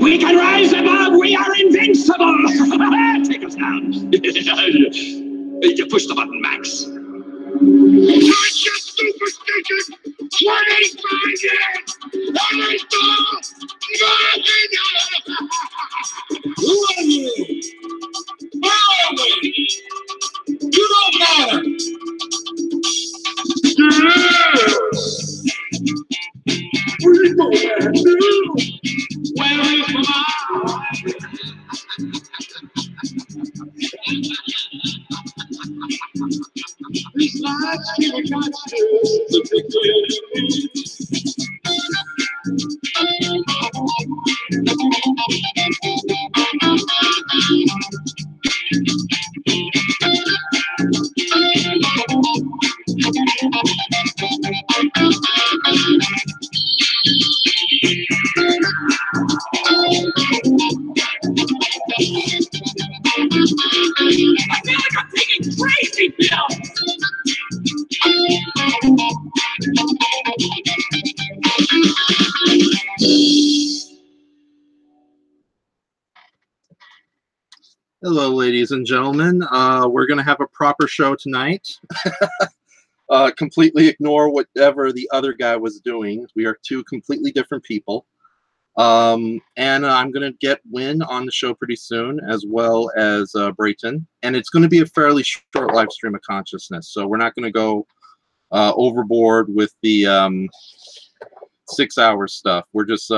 We can rise above. We are invincible. Take us down. You push the button, Max. Shut your superstition! 25 years! I saw nothing! Who are you? Where are we? You don't matter! We know where to! Where is my... This life's really got to be clear. I feel like I'm taking crazy pills. Hello, ladies and gentlemen. We're going to have a proper show tonight. Completely ignore whatever the other guy was doing. We are two completely different people. And I'm going to get Win on the show pretty soon, as well as Brayton. And it's going to be a fairly short live stream of consciousness. So we're not going to go overboard with the 6 hour stuff. We're just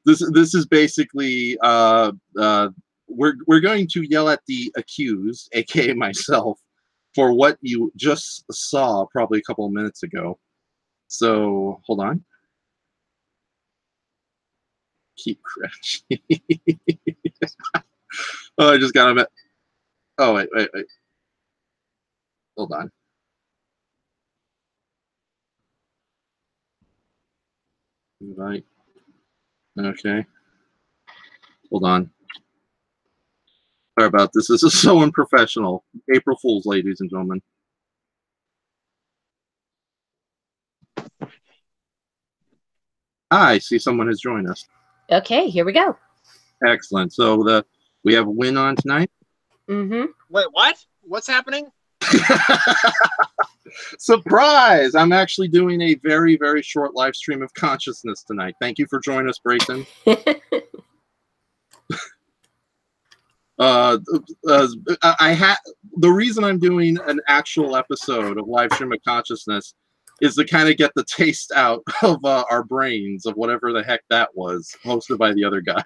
this is basically we're going to yell at the accused, aka myself, for what you just saw probably a couple of minutes ago. So hold on. Keep crashing. Oh, I just got him. Oh, wait. Hold on. Invite. Okay. Hold on. Sorry about this. This is so unprofessional. April Fools, ladies and gentlemen. I see someone has joined us. Okay, here we go. Excellent. So we have Win on tonight. Mm-hmm. Wait, what? What's happening? Surprise! I'm actually doing a very, very short live stream of consciousness tonight. Thank you for joining us, Brayton. The reason I'm doing an actual episode of live stream of consciousness is to kind of get the taste out of our brains of whatever the heck that was, hosted by the other guy.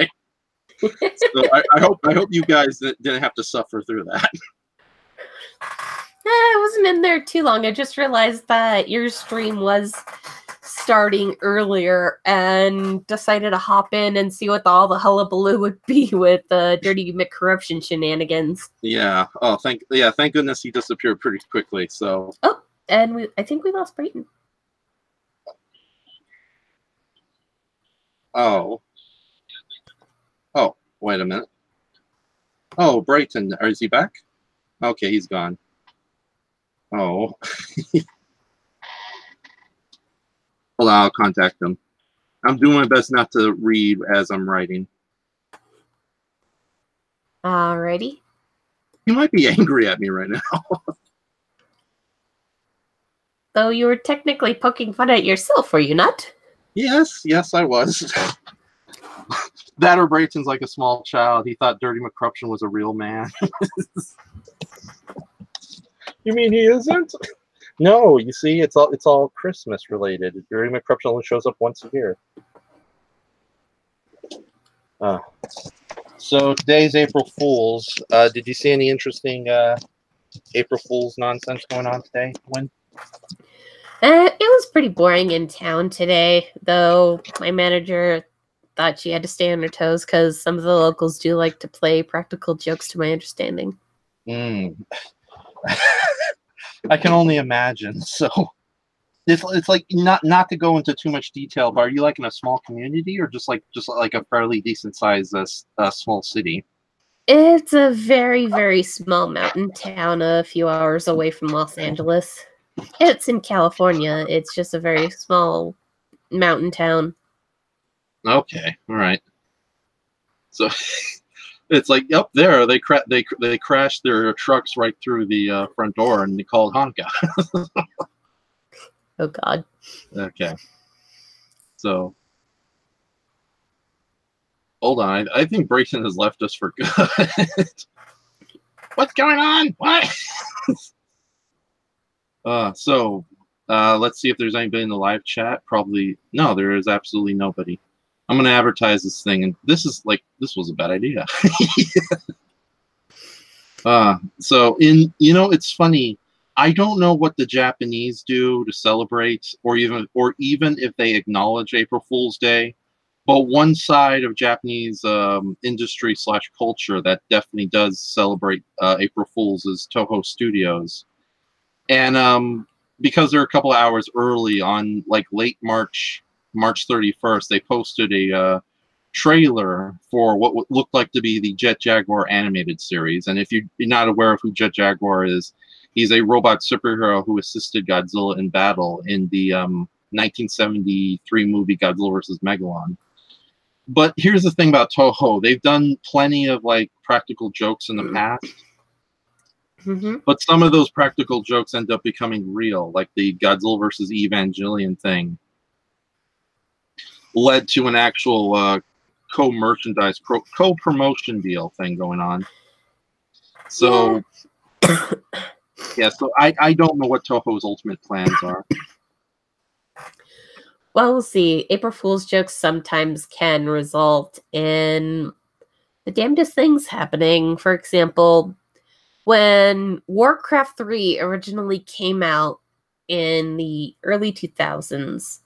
So I hope you guys didn't have to suffer through that. I wasn't in there too long. I just realized that your stream was starting earlier and decided to hop in and see what all the hullabaloo would be with the Dirty McCorruption shenanigans. Yeah. Oh, thank goodness he disappeared pretty quickly. So. Oh, and I think we lost Brayton. Oh. Oh, wait a minute. Oh, Brayton, is he back? Okay, he's gone. Oh. Hold on, I'll contact him. I'm doing my best not to read as I'm writing. Alrighty. He might be angry at me right now. Though you were technically poking fun at yourself, were you not? Yes, I was. That or Brayton's like a small child. He thought Dirty McCorruption was a real man. You mean he isn't? No, you see, it's all Christmas related. Dirty McCorruption only shows up once a year. So today's April Fools. Did you see any interesting April Fools nonsense going on today, Win? It was pretty boring in town today, though my manager thought she had to stay on her toes because some of the locals do like to play practical jokes, to my understanding. I can only imagine. So it's like not to go into too much detail, but are you like in a small community or just like a fairly decent sized small city? It's a very, very small mountain town a few hours away from Los Angeles. It's in California. It's just a very small mountain town. Okay, all right. So it's like up there they crashed their trucks right through the front door, and they called Honka. Oh God. Okay. So hold on, I think Brayson has left us for good. What's going on? What? Let's see if there's anybody in the live chat. Probably no, there is absolutely nobody. I'm gonna advertise this thing, and this was a bad idea. It's funny. I don't know what the Japanese do to celebrate, or even if they acknowledge April Fool's Day. But one side of Japanese industry / culture that definitely does celebrate April Fools is Toho Studios, and because they're a couple of hours early on, like late March 31st, they posted a trailer for what looked like to be the Jet Jaguar animated series. And if you're not aware of who Jet Jaguar is, he's a robot superhero who assisted Godzilla in battle in the 1973 movie Godzilla vs. Megalon. But here's the thing about Toho. They've done plenty of like practical jokes in the past. Mm-hmm. But some of those practical jokes end up becoming real, like the Godzilla vs. Evangelion thing led to an actual co-merchandise, co-promotion deal thing going on. So, yeah, so I don't know what Toho's ultimate plans are. Well, we'll see. April Fool's jokes sometimes can result in the damnedest things happening. For example, when Warcraft 3 originally came out in the early 2000s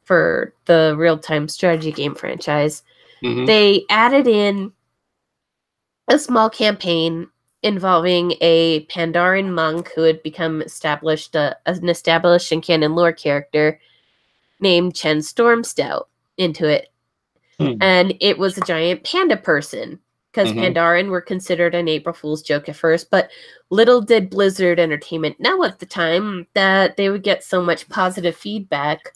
for the real-time strategy game franchise, they added in a small campaign involving a Pandaren monk who had become an established and canon lore character named Chen Stormstout into it. And it was a giant panda person, because Pandaren were considered an April Fool's joke at first, but little did Blizzard Entertainment know at the time that they would get so much positive feedback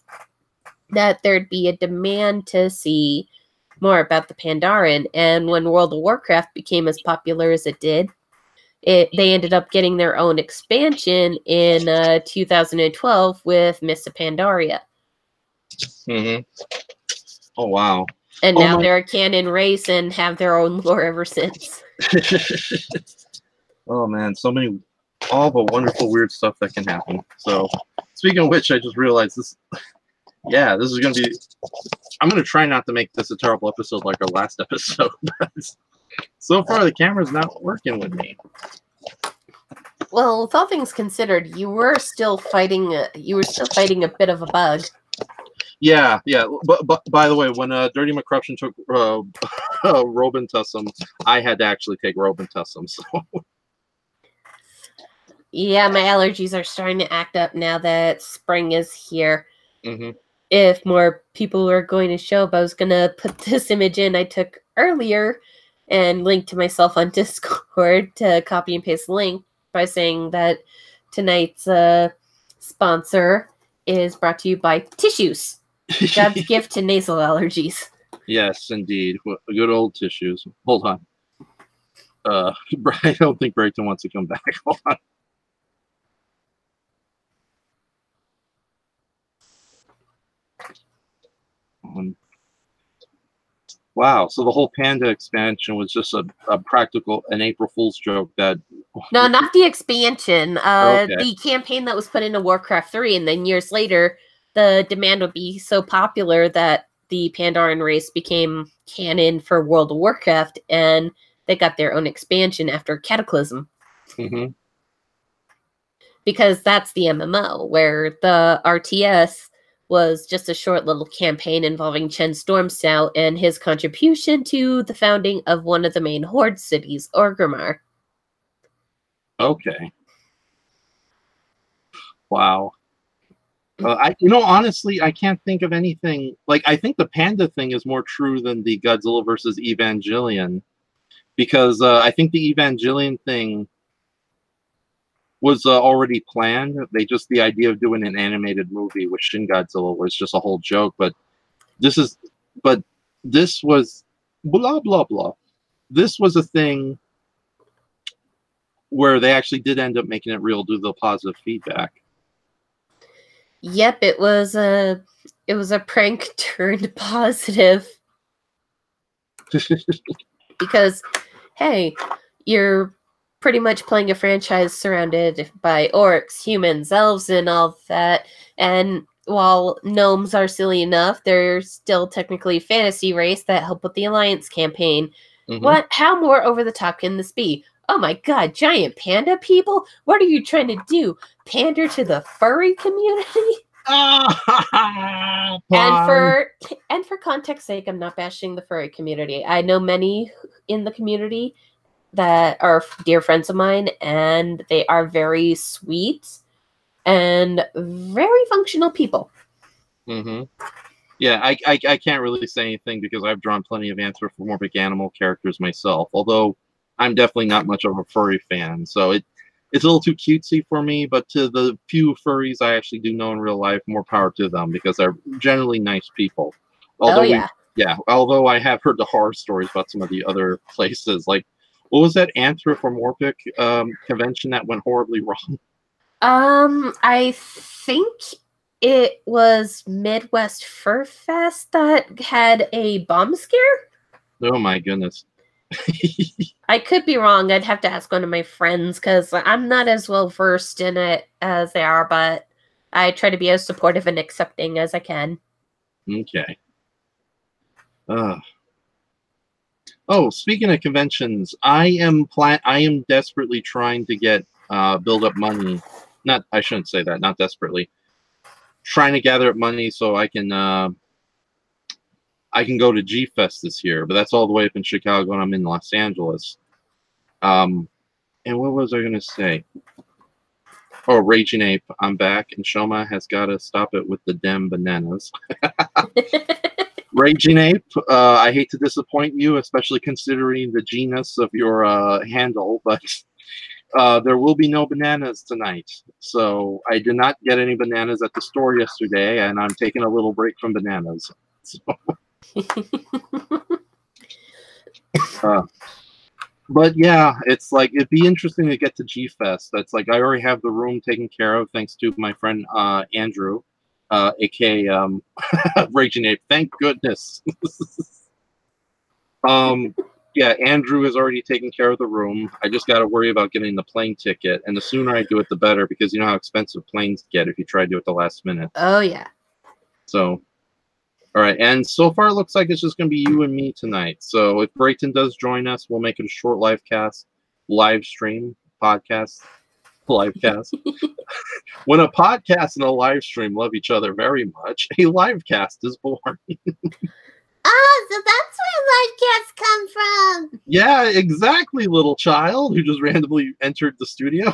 that there'd be a demand to see more about the Pandaren. And when World of Warcraft became as popular as it did, they ended up getting their own expansion in 2012 with Mists of Pandaria. Oh, wow. And now they're a canon race and have their own lore ever since. Oh, man. All the wonderful, weird stuff that can happen. So, speaking of which, I just realized this. Yeah, this is going to be... I'm going to try not to make this a terrible episode like our last episode. But so far, the camera's not working with me. Well, with all things considered, you were still fighting a bit of a bug. Yeah. But by the way, when Dirty McCruption took Robitussin, I had to actually take Robitussin. So. Yeah, my allergies are starting to act up now that spring is here. If more people are going to show up, I was going to put this image in I took earlier and link to myself on Discord to copy and paste the link by saying that tonight's sponsor is brought to you by tissues. God's gift to nasal allergies. Yes, indeed. Good old tissues. Hold on. I don't think Brayton wants to come back. Hold on. Wow, so the whole Panda expansion was just an April Fool's joke that... No, not the expansion. Okay. The campaign that was put into Warcraft 3, and then years later, the demand would be so popular that the Pandaren race became canon for World of Warcraft, and they got their own expansion after Cataclysm. Because that's the MMO, where the RTS was just a short little campaign involving Chen Stormstout and his contribution to the founding of one of the main Horde cities, Orgrimmar. Okay. Wow. Honestly, I can't think of anything. Like, I think the Panda thing is more true than the Godzilla vs. Evangelion, because I think the Evangelion thing was already planned. The idea of doing an animated movie with Shin Godzilla was just a whole joke. But this was blah, blah, blah. This was a thing where they actually did end up making it real due to the positive feedback. Yep, it was a prank turned positive. Because, hey, you're pretty much playing a franchise surrounded by orcs, humans, elves, and all that. And while gnomes are silly enough, they're still technically a fantasy race that help with the Alliance campaign. Mhm. How more over the top can this be? Oh my god, giant panda people? What are you trying to do? Pander to the furry community? And for context sake, I'm not bashing the furry community. I know many in the community that are dear friends of mine, and they are very sweet and very functional people. Mm-hmm. Yeah, I can't really say anything because I've drawn plenty of anthropomorphic animal characters myself, although I'm definitely not much of a furry fan, so it's a little too cutesy for me, but to the few furries I actually do know in real life, more power to them because they're generally nice people. Although although I have heard the horror stories about some of the other places, like what was that anthropomorphic convention that went horribly wrong? I think it was Midwest Fur Fest that had a bomb scare. Oh my goodness. I could be wrong. I'd have to ask one of my friends because I'm not as well versed in it as they are, but I try to be as supportive and accepting as I can. Okay. Oh, speaking of conventions, I am desperately trying to get build up money. I shouldn't say that. Not desperately. Trying to gather up money so I can go to G Fest this year, but that's all the way up in Chicago, and I'm in Los Angeles. And what was I gonna say? Oh, Raging Ape, I'm back, and Shoma has got to stop it with the damn bananas. Raging Ape, I hate to disappoint you, especially considering the genus of your handle, but there will be no bananas tonight. So I did not get any bananas at the store yesterday, and I'm taking a little break from bananas. So, but yeah, it's like it'd be interesting to get to G Fest. That's like I already have the room taken care of thanks to my friend Andrew, aka Raging Ape. Thank goodness. Yeah, Andrew has already taken care of the room. I just got to worry about getting the plane ticket, and the sooner I do it, the better, because you know how expensive planes get if you try to do it the last minute. Oh yeah. So. All right, and so far it looks like it's just going to be you and me tonight. So if Brayton does join us, we'll make it a short live stream, podcast, live cast. When a podcast and a live stream love each other very much, a live cast is born. Oh, so that's where live casts come from. Yeah, exactly, little child who just randomly entered the studio.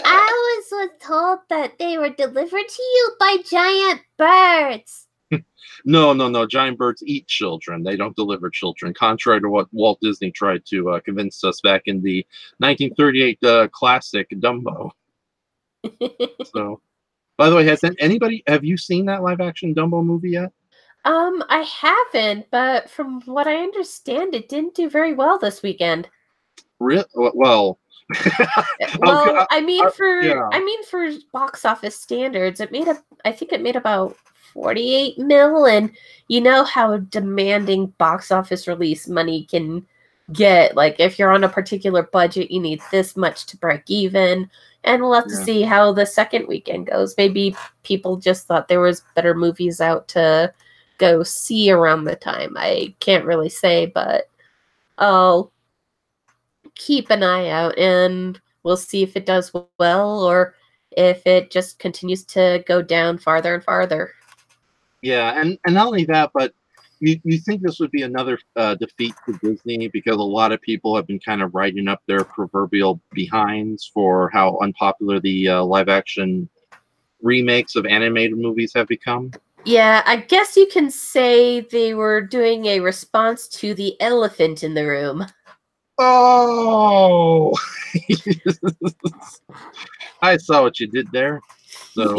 I was told that they were delivered to you by giant birds. No. Giant birds eat children. They don't deliver children, contrary to what Walt Disney tried to convince us back in the 1938 classic Dumbo. So, by the way, have you seen that live-action Dumbo movie yet? I haven't, but from what I understand, it didn't do very well this weekend. Well, well, I mean for box office standards, I think it made about 48 mil, and you know how demanding box office release money can get. Like if you're on a particular budget, you need this much to break even, and we'll have to see how the second weekend goes. Maybe people just thought there was better movies out to go see around the time. I can't really say, but I'll keep an eye out and we'll see if it does well or if it just continues to go down farther and farther. Yeah, and not only that, but you think this would be another defeat for Disney because a lot of people have been kind of writing up their proverbial behinds for how unpopular the live-action remakes of animated movies have become? Yeah, I guess you can say they were doing a response to the elephant in the room. Oh! I saw what you did there. So,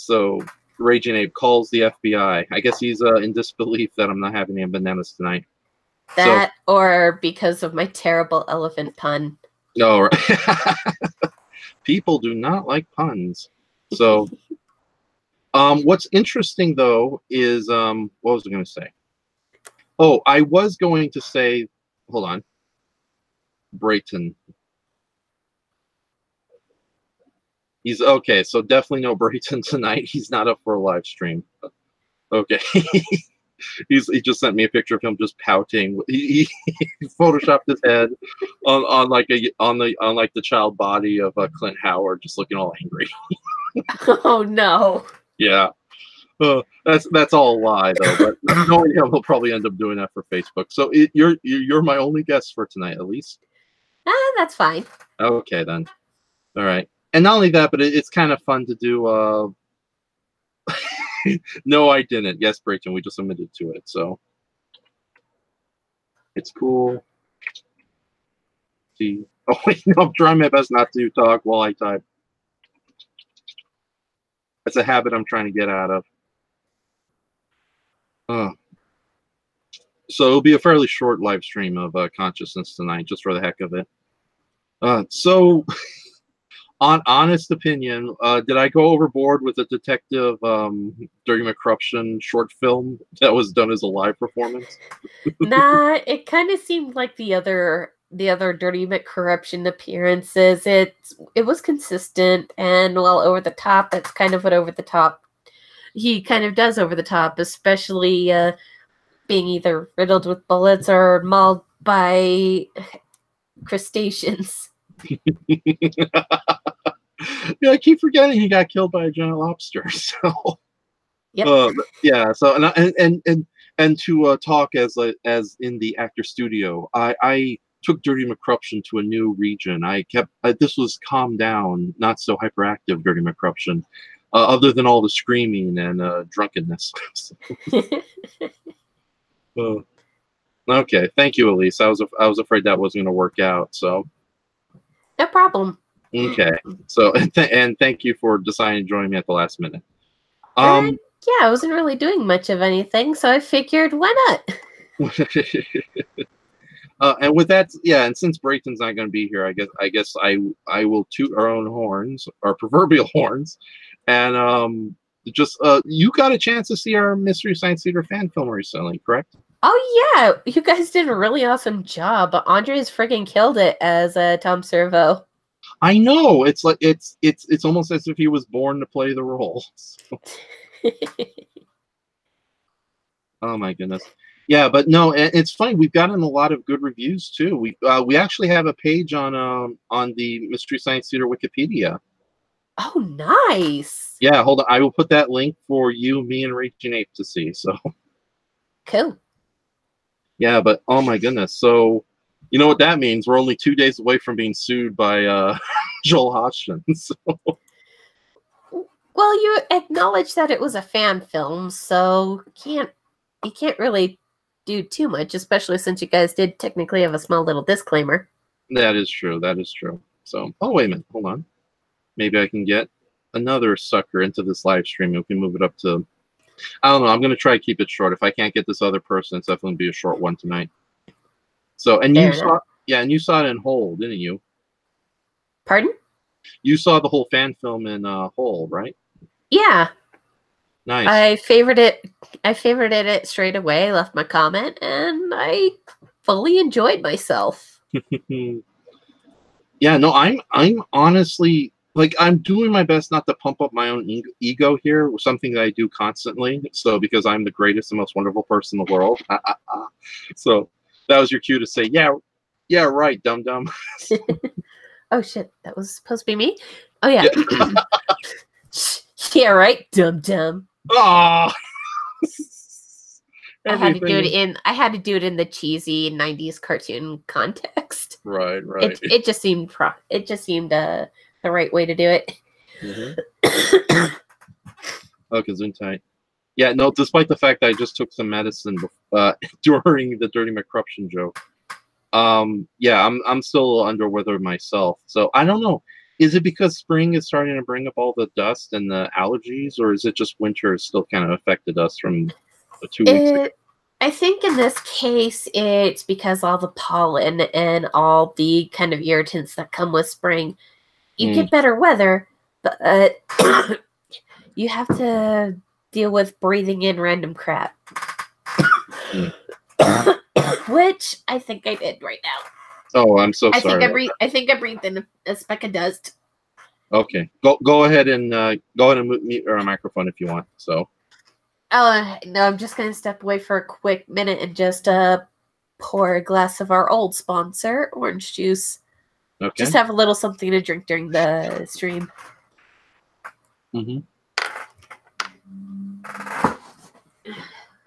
So Raging Ape calls the FBI. I guess he's in disbelief that I'm not having any bananas tonight. That or because of my terrible elephant pun. No, right. People do not like puns. So, what's interesting though is what was I going to say? Oh, I was going to say, hold on, Brayton. He's okay, so definitely no Brayton tonight. He's not up for a live stream. Okay. He just sent me a picture of him just pouting. He photoshopped his head on like the child body of Clint Howard, just looking all angry. Oh no. Yeah. That's all a lie though. But knowing him, he'll probably end up doing that for Facebook. So you're my only guest for tonight, at least. That's fine. Okay then. All right. And not only that, but it's kind of fun to do. No, I didn't. Yes, Brayton, we just admitted to it, so it's cool. See, oh wait, no, I'm trying my best not to talk while I type. It's a habit I'm trying to get out of. So it'll be a fairly short live stream of consciousness tonight, just for the heck of it. So. On honest opinion, did I go overboard with the Detective Dirty McCorruption short film that was done as a live performance? Nah, it kind of seemed like the other Dirty McCorruption appearances. It was consistent and well over the top. That's kind of what over the top he kind of does over the top, especially being either riddled with bullets or mauled by crustaceans. Yeah, I keep forgetting he got killed by a giant lobster. So, Yep. yeah. So, and to talk as in the actor studio, I took Dirty McCorruption to a new region. This was calmed down, not so hyperactive Dirty McCorruption, other than all the screaming and drunkenness. Okay, thank you, Elise. I was afraid that wasn't going to work out. So, no problem. Okay, so and thank you for deciding to join me at the last minute. Yeah, I wasn't really doing much of anything, so I figured, why not? And with that, yeah, and since Brayton's not going to be here, I guess I will toot our own horns, our proverbial horns, and just you got a chance to see our Mystery Science Theater fan film recently, correct? Oh yeah, you guys did a really awesome job. Andres friggin' killed it as Tom Servo. I know. It's like it's almost as if he was born to play the role. So. Oh my goodness. Yeah, but no, it's funny. We've gotten a lot of good reviews too. We actually have a page on the Mystery Science Theater Wikipedia. Oh, nice. Yeah, hold on. I will put that link for you, me, and Raging Ape to see. So cool. Yeah, but oh my goodness. So you know what that means? We're only 2 days away from being sued by Joel Hodgson. So. Well, you acknowledge that it was a fan film, so you can't really do too much, especially since you guys did technically have a small little disclaimer. That is true. That is true. So, oh wait a minute, hold on. Maybe I can get another sucker into this live stream. We can move it up to. I don't know. I'm going to try to keep it short. If I can't get this other person, it's definitely be a short one tonight. So, and you saw, yeah, and you saw it in whole, didn't you? Pardon? You saw the whole fan film in whole, right? Yeah. Nice. I favorited it straight away, left my comment, and I fully enjoyed myself. Yeah, no, I'm honestly, like, I'm doing my best not to pump up my own ego here, something that I do constantly. So, because I'm the greatest and most wonderful person in the world. So, that was your cue to say, yeah, right, dum-dum. Oh, shit, that was supposed to be me? Oh, yeah. Yeah, right, dum-dum. Oh! I had to do it in the cheesy 90s cartoon context. Right. It just seemed the right way to do it. Mm-hmm. Okay, Gesundheit. Yeah, no, despite the fact that I just took some medicine during the Dirty McCorruption joke. Yeah, I'm still under weather myself. So I don't know. Is it because spring is starting to bring up all the dust and the allergies, or is it just winter has still kind of affected us from 2 weeks ago? I think in this case, it's because all the pollen and all the kind of irritants that come with spring. You get better weather, but you have to deal with breathing in random crap. Which I think I did right now. Oh, I'm so sorry. I think I breathed in a speck of dust. Okay, go ahead and mute our microphone if you want. So. Oh no, I'm just gonna step away for a quick minute and just pour a glass of our old sponsor, orange juice. Okay. Just have a little something to drink during the stream.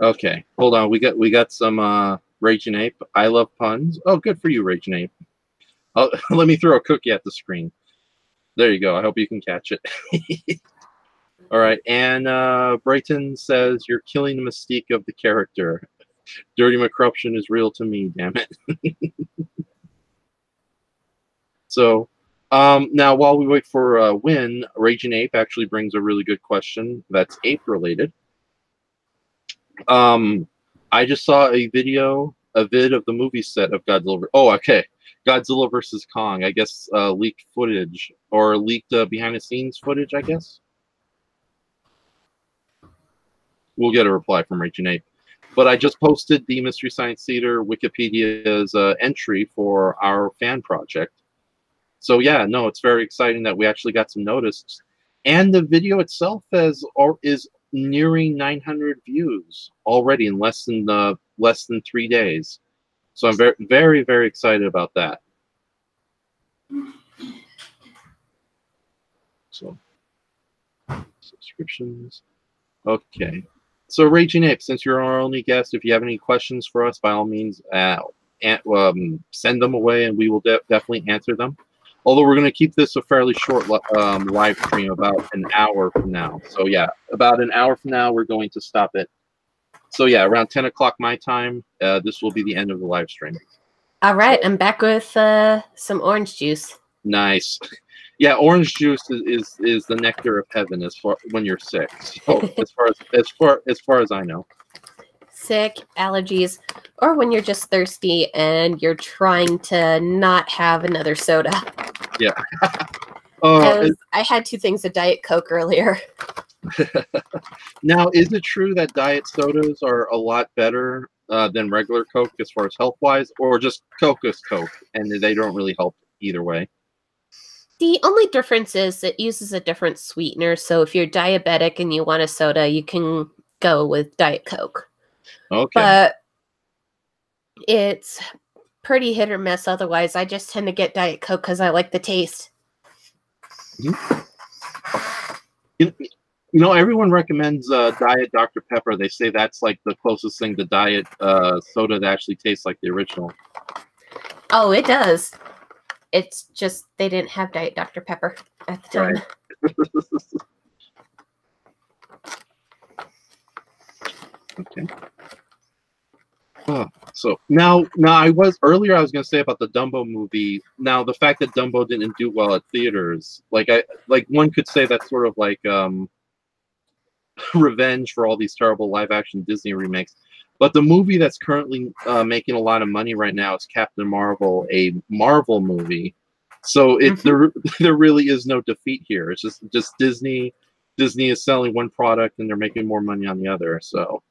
Okay, hold on. We got some Raging Ape. I love puns. Oh, good for you, Raging Ape. Let me throw a cookie at the screen. There you go. I hope you can catch it. All right, and Brayton says you're killing the mystique of the character. Dirty McCorruption is real to me. Damn it. So, now while we wait for Win, Raging Ape actually brings a really good question that's ape related. I just saw a vid of the movie set of Godzilla. Oh, okay. Godzilla versus Kong. I guess leaked footage or leaked behind the scenes footage, I guess. We'll get a reply from Raging Ape. But I just posted the Mystery Science Theater Wikipedia's entry for our fan project. So yeah, no, it's very exciting that we actually got some notice. And the video itself is nearing 900 views already in less than 3 days. So I'm very, very, very excited about that. So subscriptions. Okay. So Raging Ape, since you're our only guest, if you have any questions for us, by all means, send them away, and we will definitely answer them. Although we're going to keep this a fairly short live stream, about an hour from now. So yeah, about an hour from now, we're going to stop it. So yeah, around 10 o'clock my time, this will be the end of the live stream. All right, I'm back with some orange juice. Nice. Yeah, orange juice is the nectar of heaven when you're sick. So as far as I know. Sick, allergies, or when you're just thirsty and you're trying to not have another soda. Yeah. I had 2 things of Diet Coke earlier. Now, is it true that diet sodas are a lot better than regular Coke as far as health-wise, or just Coke is Coke and they don't really help either way? The only difference is it uses a different sweetener. So if you're diabetic and you want a soda, you can go with Diet Coke. Okay. But it's pretty hit or miss. Otherwise, I just tend to get Diet Coke because I like the taste. You know, everyone recommends Diet Dr. Pepper. They say that's like the closest thing to diet soda that actually tastes like the original. Oh, it does. It's just they didn't have Diet Dr. Pepper at the time. Right. Okay. So now I was going to say about the Dumbo movie. Now the fact that Dumbo didn't do well at theaters, like one could say that's sort of like revenge for all these terrible live action Disney remakes. But the movie that's currently making a lot of money right now is Captain Marvel, a Marvel movie. So there really is no defeat here. It's just Disney. Disney is selling one product and they're making more money on the other. So.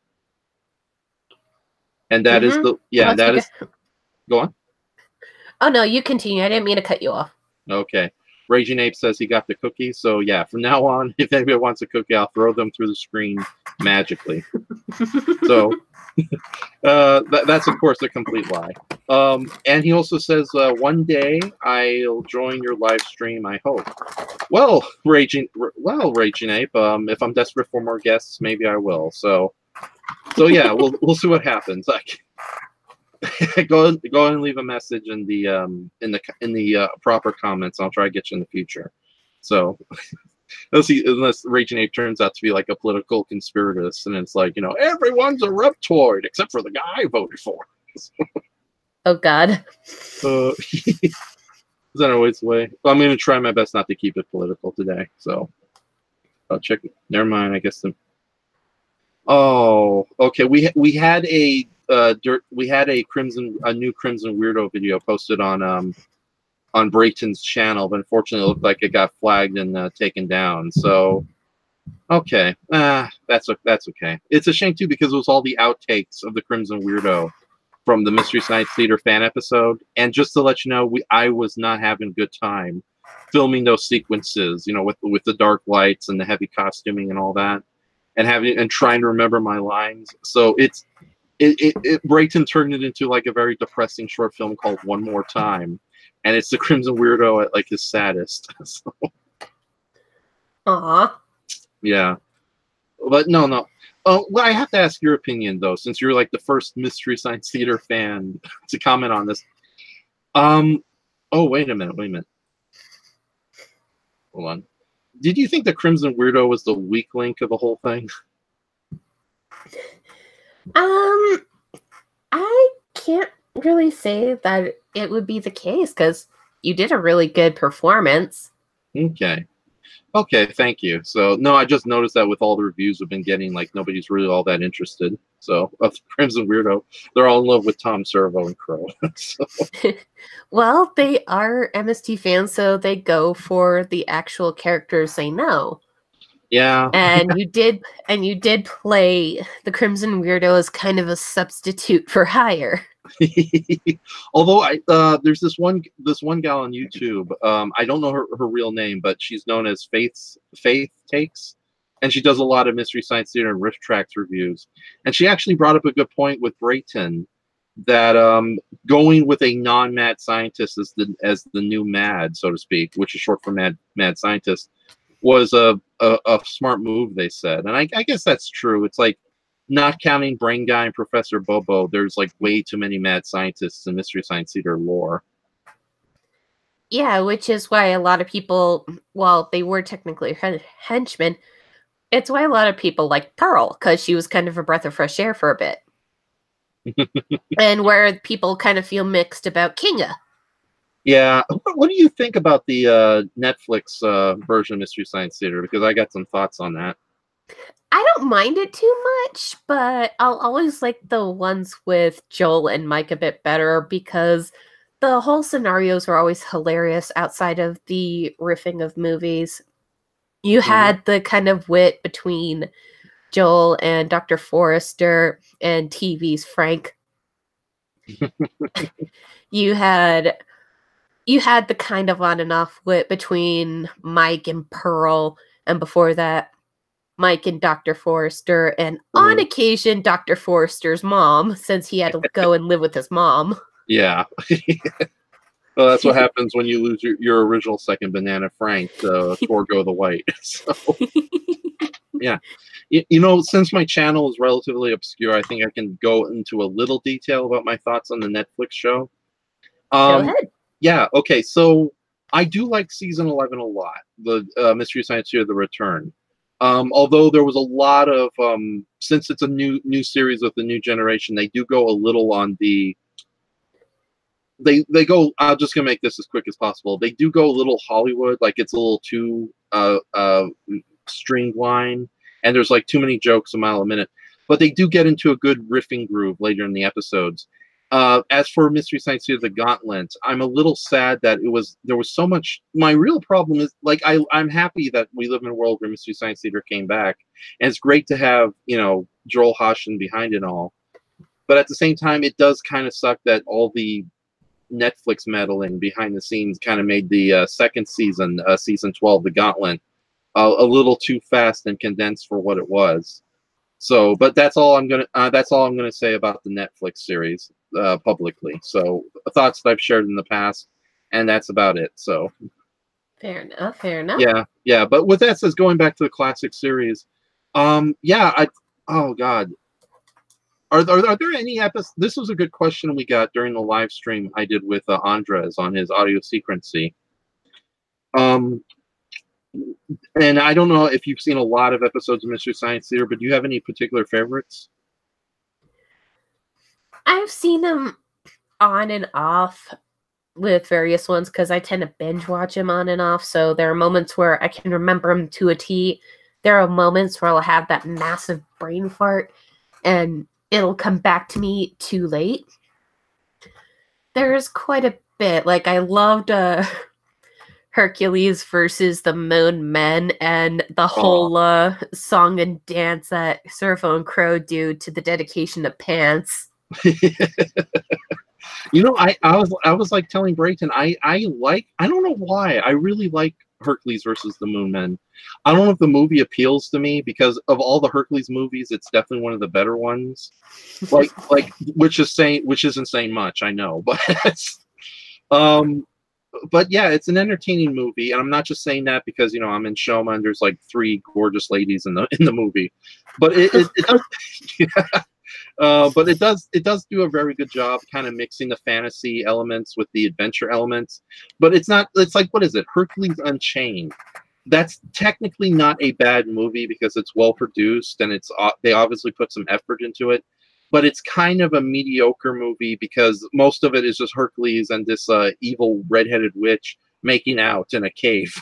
And that is go on. Oh no, you continue. I didn't mean to cut you off. Okay. Raging Ape says he got the cookie. So yeah, from now on, if anybody wants a cookie, I'll throw them through the screen magically. So that's of course a complete lie. And he also says, one day I'll join your live stream, I hope. Well, Raging Ape, if I'm desperate for more guests, maybe I will. So yeah, we'll see what happens. Like, go and leave a message in the proper comments. I'll try to get you in the future. So unless Raging Ape turns out to be like a political conspiratist, and it's like, everyone's a reptoid except for the guy I voted for. Oh God. Is that always the way? Well, I'm going to try my best not to keep it political today. So I'll check. Never mind. I guess the. Oh, okay. We had a new Crimson Weirdo video posted on Brayton's channel, but unfortunately, it looked like it got flagged and taken down. So, okay, that's okay. It's a shame too because it was all the outtakes of the Crimson Weirdo from the Mystery Science Theater fan episode. And just to let you know, I was not having a good time filming those sequences. You know, with the dark lights and the heavy costuming and all that, and trying to remember my lines. So Brayton turned it into like a very depressing short film called One More Time. And it's the Crimson Weirdo at like his saddest. So, Aw. yeah. But no. Well, I have to ask your opinion though, since you're like the first Mystery Science Theater fan to comment on this. Oh, wait a minute. Hold on. Did you think the Crimson Weirdo was the weak link of the whole thing? I can't really say that it would be the case because you did a really good performance. Okay, thank you. So no, I just noticed that with all the reviews we've been getting, like nobody's really all that interested. So of Crimson Weirdo, they're all in love with Tom Servo and Crow. So. Well, they are MST fans, so they go for the actual characters they know. Yeah. And you did play the Crimson Weirdo as kind of a substitute for hire. Although there's this one gal on YouTube. I don't know her real name, but she's known as Faith Takes, and she does a lot of Mystery Science Theater and Riff Tracks reviews. And she actually brought up a good point with Brayton that going with a non-mad scientist as the new mad, so to speak, which is short for mad scientist, was a smart move, they said. And I guess that's true. It's like, not counting Brain Guy and Professor Bobo, there's like way too many mad scientists in Mystery Science Theater lore. Yeah, which is why a lot of people, while they were technically henchmen, it's why a lot of people like Pearl, because she was kind of a breath of fresh air for a bit. And where people kind of feel mixed about Kinga. Yeah. What do you think about the Netflix version of Mystery Science Theater? Because I got some thoughts on that. I don't mind it too much, but I'll always like the ones with Joel and Mike a bit better because the whole scenarios are always hilarious outside of the riffing of movies. You had the kind of wit between Joel and Dr. Forrester and TV's Frank. You had the kind of on and off wit between Mike and Pearl, and before that, Mike and Dr. Forrester, and on occasion, Dr. Forrester's mom, since he had to go and live with his mom. Yeah. Well, that's what happens when you lose your original second banana, Frank, to forego the white. So, yeah. You know, since my channel is relatively obscure, I think I can go into a little detail about my thoughts on the Netflix show. Go ahead. Yeah, okay. So I do like season 11 a lot, the Mystery Science Theater: The Return. Although there was a lot of since it's a new series with the new generation, they do go a little on the they go. I'm just gonna make this as quick as possible. They do go a little Hollywood, like it's a little too streamlined, and there's like too many jokes a mile a minute. But they do get into a good riffing groove later in the episodes. As for Mystery Science Theater: The Gauntlet, I'm a little sad that there was so much. My real problem is, like, I'm happy that we live in a world where Mystery Science Theater came back, and it's great to have, you know, Joel Hoshin behind it all. But at the same time, it does kind of suck that all the Netflix meddling behind the scenes kind of made the second season, season 12, The Gauntlet, a little too fast and condensed for what it was. So, but that's all I'm gonna say about the Netflix series publicly. So, thoughts that I've shared in the past, and that's about it. So, fair enough. Fair enough. Yeah. But with that says, going back to the classic series, yeah. Oh God, are there any episodes? This was a good question we got during the live stream I did with Andres on his audio sequency. And I don't know if you've seen a lot of episodes of Mystery Science Theater, but do you have any particular favorites? I've seen them on and off. with various ones because I tend to binge watch them on and off. So there are moments where I can remember them to a T. There are moments where I'll have that massive brain fart and it'll come back to me too late. There's quite a bit. Like, I loved Hercules versus the Moon Men and the whole song and dance that Servo and Crow do to the dedication of Pants. You know, I was like telling Brayton, I don't know why, I really like Hercules versus the Moon Men. I don't know if the movie appeals to me because of all the Hercules movies, it's definitely one of the better ones. Like which isn't saying much, I know, but but yeah, it's an entertaining movie, and I'm not just saying that because, you know, I'm in Shoma and there's like 3 gorgeous ladies in the movie, but it does, yeah. But it does do a very good job kind of mixing the fantasy elements with the adventure elements. But it's like, what is it? Hercules Unchained. That's technically not a bad movie because it's well produced and they obviously put some effort into it. But it's kind of a mediocre movie because most of it is just Hercules and this evil redheaded witch making out in a cave.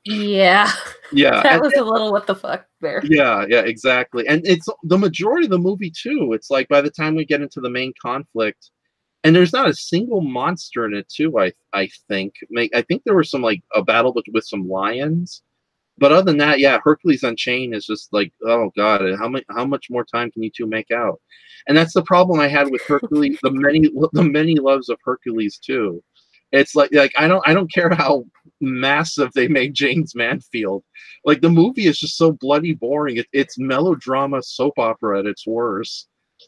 Yeah. Yeah. That was a little what the fuck there. Yeah, exactly. And it's the majority of the movie too. It's like by the time we get into the main conflict, and there's not a single monster in it too, I think. I think there was some like a battle with some lions. But other than that, yeah, Hercules Unchained is just like, oh god, how much more time can you two make out? And that's the problem I had with Hercules, the many loves of Hercules too. It's like I don't care how massive they made James Manfield. Like, the movie is just so bloody boring. It's melodrama soap opera at its worst.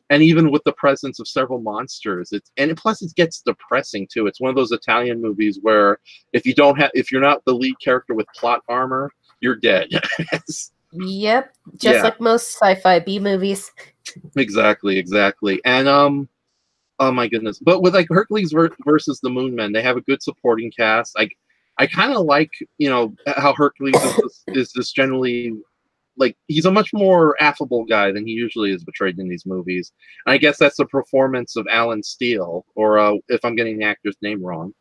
And even with the presence of several monsters, plus it gets depressing too. It's one of those Italian movies where if you're not the lead character with plot armor, you're dead. Yep, just like most sci-fi B movies. Exactly. And oh my goodness! But with like Hercules versus the Moon Men, they have a good supporting cast. I kind of like, you know, how Hercules is just generally like, he's a much more affable guy than he usually is portrayed in these movies. And I guess that's the performance of Alan Steele, or if I'm getting the actor's name wrong,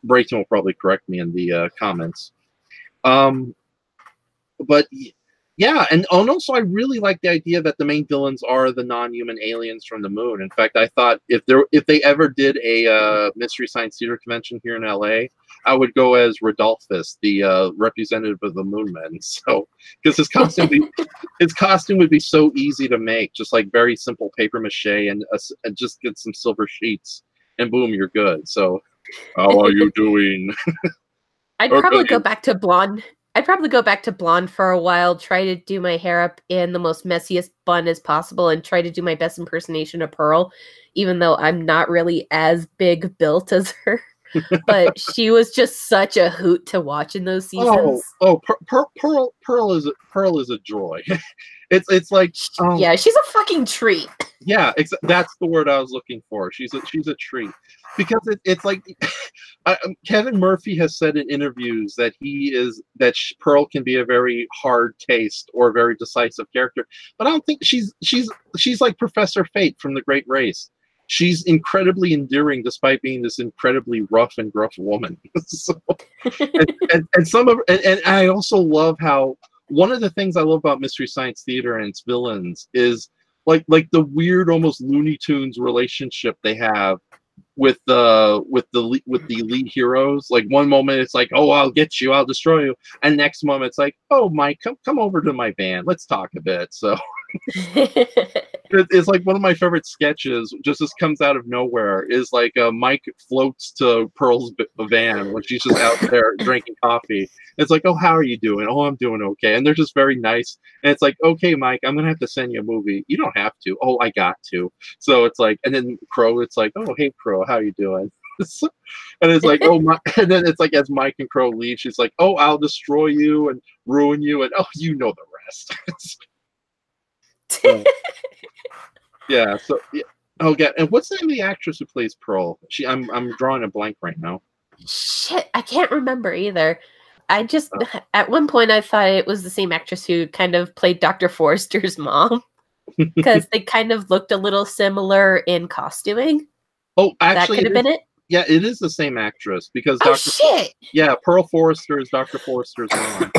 Brayton will probably correct me in the comments. But yeah, and also I really like the idea that the main villains are the non-human aliens from the moon. In fact, I thought if they ever did a Mystery Science Theater convention here in LA, I would go as Rodolphus, the representative of the Moon Men. So, because his costume would be so easy to make, just like very simple paper mache and just get some silver sheets, and boom, you're good. So, how are you doing? I'd probably go back to blonde. I'd probably go back to blonde for a while, try to do my hair up in the most messiest bun as possible, and try to do my best impersonation of Pearl, even though I'm not really as big built as her. But she was just such a hoot to watch in those seasons. Pearl is a joy. It's like, yeah, she's a fucking treat. Yeah, that's the word I was looking for. She's a treat, because it's like Kevin Murphy has said in interviews that Pearl can be a very hard taste or a very decisive character, but I don't think she's like Professor Fate from The Great Race. She's incredibly endearing despite being this incredibly rough and gruff woman. So, and I also love how one of the things I love about Mystery Science Theater and its villains is like the weird, almost Looney Tunes relationship they have with the lead heroes. Like, one moment it's like, oh, I'll get you, I'll destroy you, and next moment it's like, oh, Mike, come over to my van, let's talk a bit. So it's like one of my favorite sketches, just this comes out of nowhere, is like Mike floats to Pearl's van when she's just out there drinking coffee. It's like, oh, how are you doing? Oh, I'm doing okay. And they're just very nice. And it's like, okay, Mike, I'm gonna have to send you a movie. You don't have to. Oh, I got to. So it's like, and then Crow, it's like, oh, hey, Crow, how you doing? And it's like, oh my, and then it's like, as Mike and Crow leave, she's like, oh, I'll destroy you and ruin you, and oh, you know the rest. Yeah. So yeah. Oh, yeah. And what's the name of the actress who plays Pearl? I'm drawing a blank right now. Shit, I can't remember either. I just at one point I thought it was the same actress who kind of played Dr. Forrester's mom, because they kind of looked a little similar in costuming. Oh, actually, that could have been it. Yeah, it is the same actress because Oh shit! Yeah, Pearl Forrester is Dr. Forrester's mom.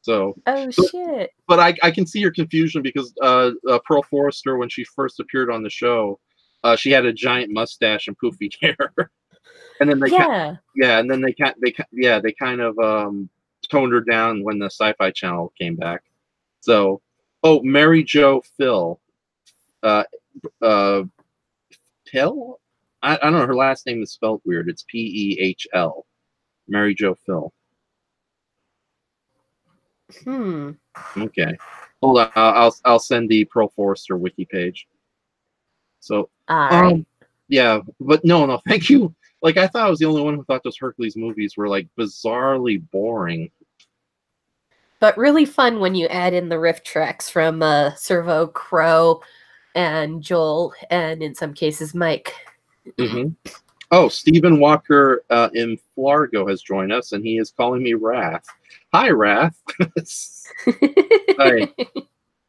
So. Oh shit! But I can see your confusion because Pearl Forrester, when she first appeared on the show, she had a giant mustache and poofy hair, and then they and then they kind of toned her down when the Sci-Fi Channel came back. So, oh, Mary Jo Phil, Pill? I don't know. Her last name is spelled weird. It's Pehl. Mary Jo Phil. Okay. Hold on. I'll send the Pearl Forrester wiki page. So. All right. Yeah, but no. Thank you. Like I thought I was the only one who thought those Hercules movies were like bizarrely boring. But really fun when you add in the riff tracks from Servo, Crow, and Joel, and in some cases Mike. Mm-hmm. Oh, Stephen Walker in Flargo has joined us, and he is calling me Wrath. Hi, Wrath. Hi.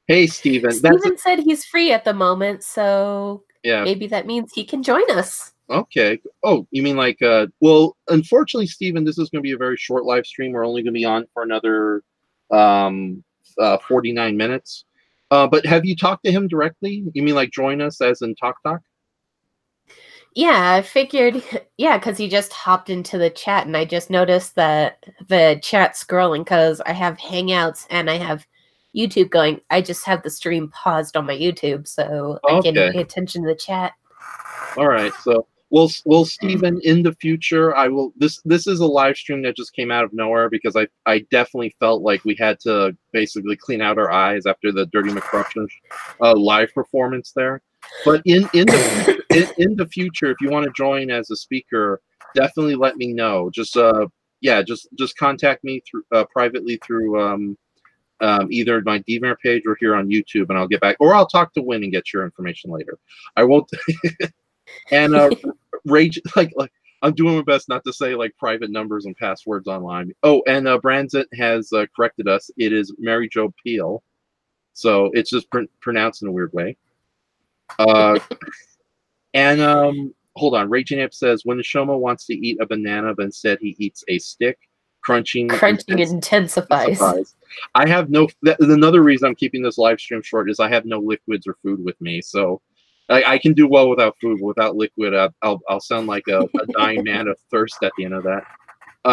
Hey, Stephen. Stephen said he's free at the moment, so yeah, maybe that means he can join us. Okay. Oh, you mean like, well, unfortunately, Stephen, this is going to be a very short live stream. We're only going to be on for another 49 minutes. But have you talked to him directly? You mean like join us as in Talk? Yeah, I figured, yeah, because he just hopped into the chat and I just noticed that the chat scrolling because I have Hangouts and I have YouTube going. I just have the stream paused on my YouTube so I can pay attention to the chat. All right. So, well, Stephen, in the future, I will. This is a live stream that just came out of nowhere because I definitely felt like we had to basically clean out our eyes after the Dirty McCrutch live performance there. But in the future, if you want to join as a speaker, definitely let me know. Just just contact me through privately through either my DVR page or here on YouTube, and I'll get back. Or I'll talk to Win and get your information later. I won't. And rage like I'm doing my best not to say like private numbers and passwords online. Oh, and Branzant has corrected us. It is Mary Jo Peel, so it's just pronounced in a weird way. And hold on. Raging Ape says when Neshoma wants to eat a banana, but instead he eats a stick, crunching intensifies. I have no. Another reason I'm keeping this live stream short is I have no liquids or food with me, so I can do well without food. But without liquid, I'll sound like a dying man of thirst at the end of that.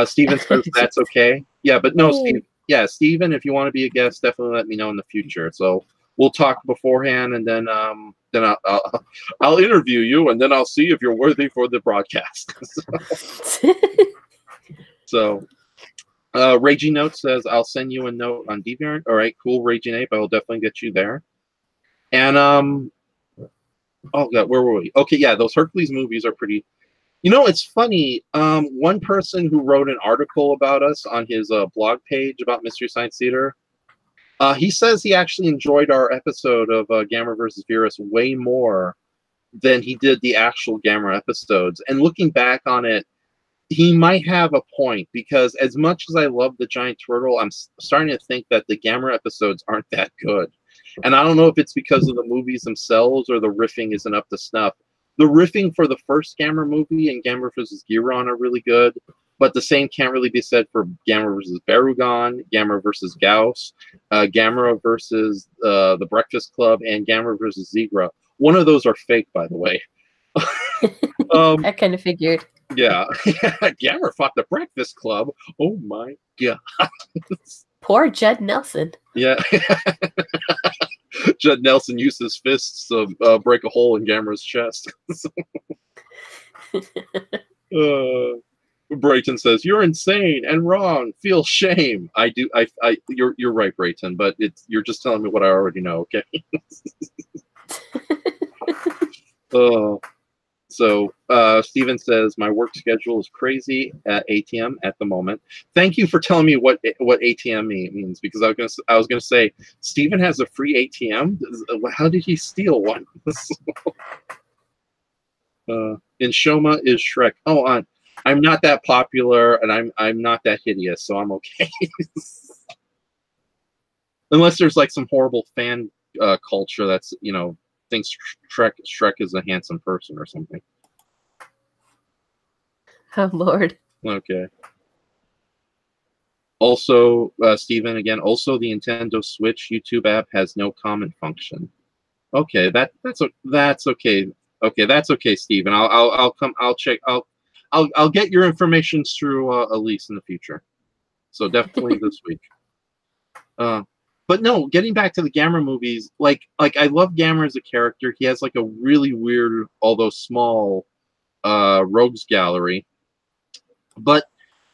Steven says that's okay. Yeah, but no, Steve. Yeah, Steven, if you want to be a guest, definitely let me know in the future. So we'll talk beforehand, and then I'll interview you, and then I'll see if you're worthy for the broadcast. So Raging Note says I'll send you a note on DeviantArt. All right, cool, Raging Ape. I will definitely get you there. And oh god, where were we? Okay, yeah, those Hercules movies are pretty. You know, it's funny. One person who wrote an article about us on his blog page about Mystery Science Theater, he says he actually enjoyed our episode of Gamera versus Virus way more than he did the actual Gamera episodes. And looking back on it, he might have a point, because as much as I love the Giant Turtle, I'm starting to think that the Gamera episodes aren't that good. And I don't know if it's because of the movies themselves or the riffing isn't up to snuff. The riffing for the first Gamera movie and Gamera vs. Giron are really good, but the same can't really be said for Gamera vs. Barugon, Gamera vs. Gauss, Gamera vs. The Breakfast Club, and Gamera vs. Zigra. One of those are fake, by the way. I kind of figured. Yeah. Gamera fought the Breakfast Club. Oh my god. Poor Judd Nelson. Yeah. Judd Nelson used his fists to break a hole in Gamera's chest. Brayton says, "You're insane and wrong. Feel shame." I do. You're right, Brayton. But you're just telling me what I already know. Okay. So Steven says, my work schedule is crazy at ATM at the moment. Thank you for telling me what ATM means, because I was gonna say Steven has a free ATM. How did he steal one? And Shoma is Shrek. Oh, I'm not that popular, and I'm not that hideous, so I'm okay. Unless there's like some horrible fan culture that's thinks Shrek is a handsome person or something. Oh Lord. Okay. Also, Steven, again, also the Nintendo Switch YouTube app has no comment function. Okay, that's okay. Okay, that's okay, Steven. I'll come. I'll check. I'll get your information through Elise in the future. So definitely this week. But no, getting back to the Gamera movies, like I love Gamera as a character. He has like a really weird, although small, rogues gallery. But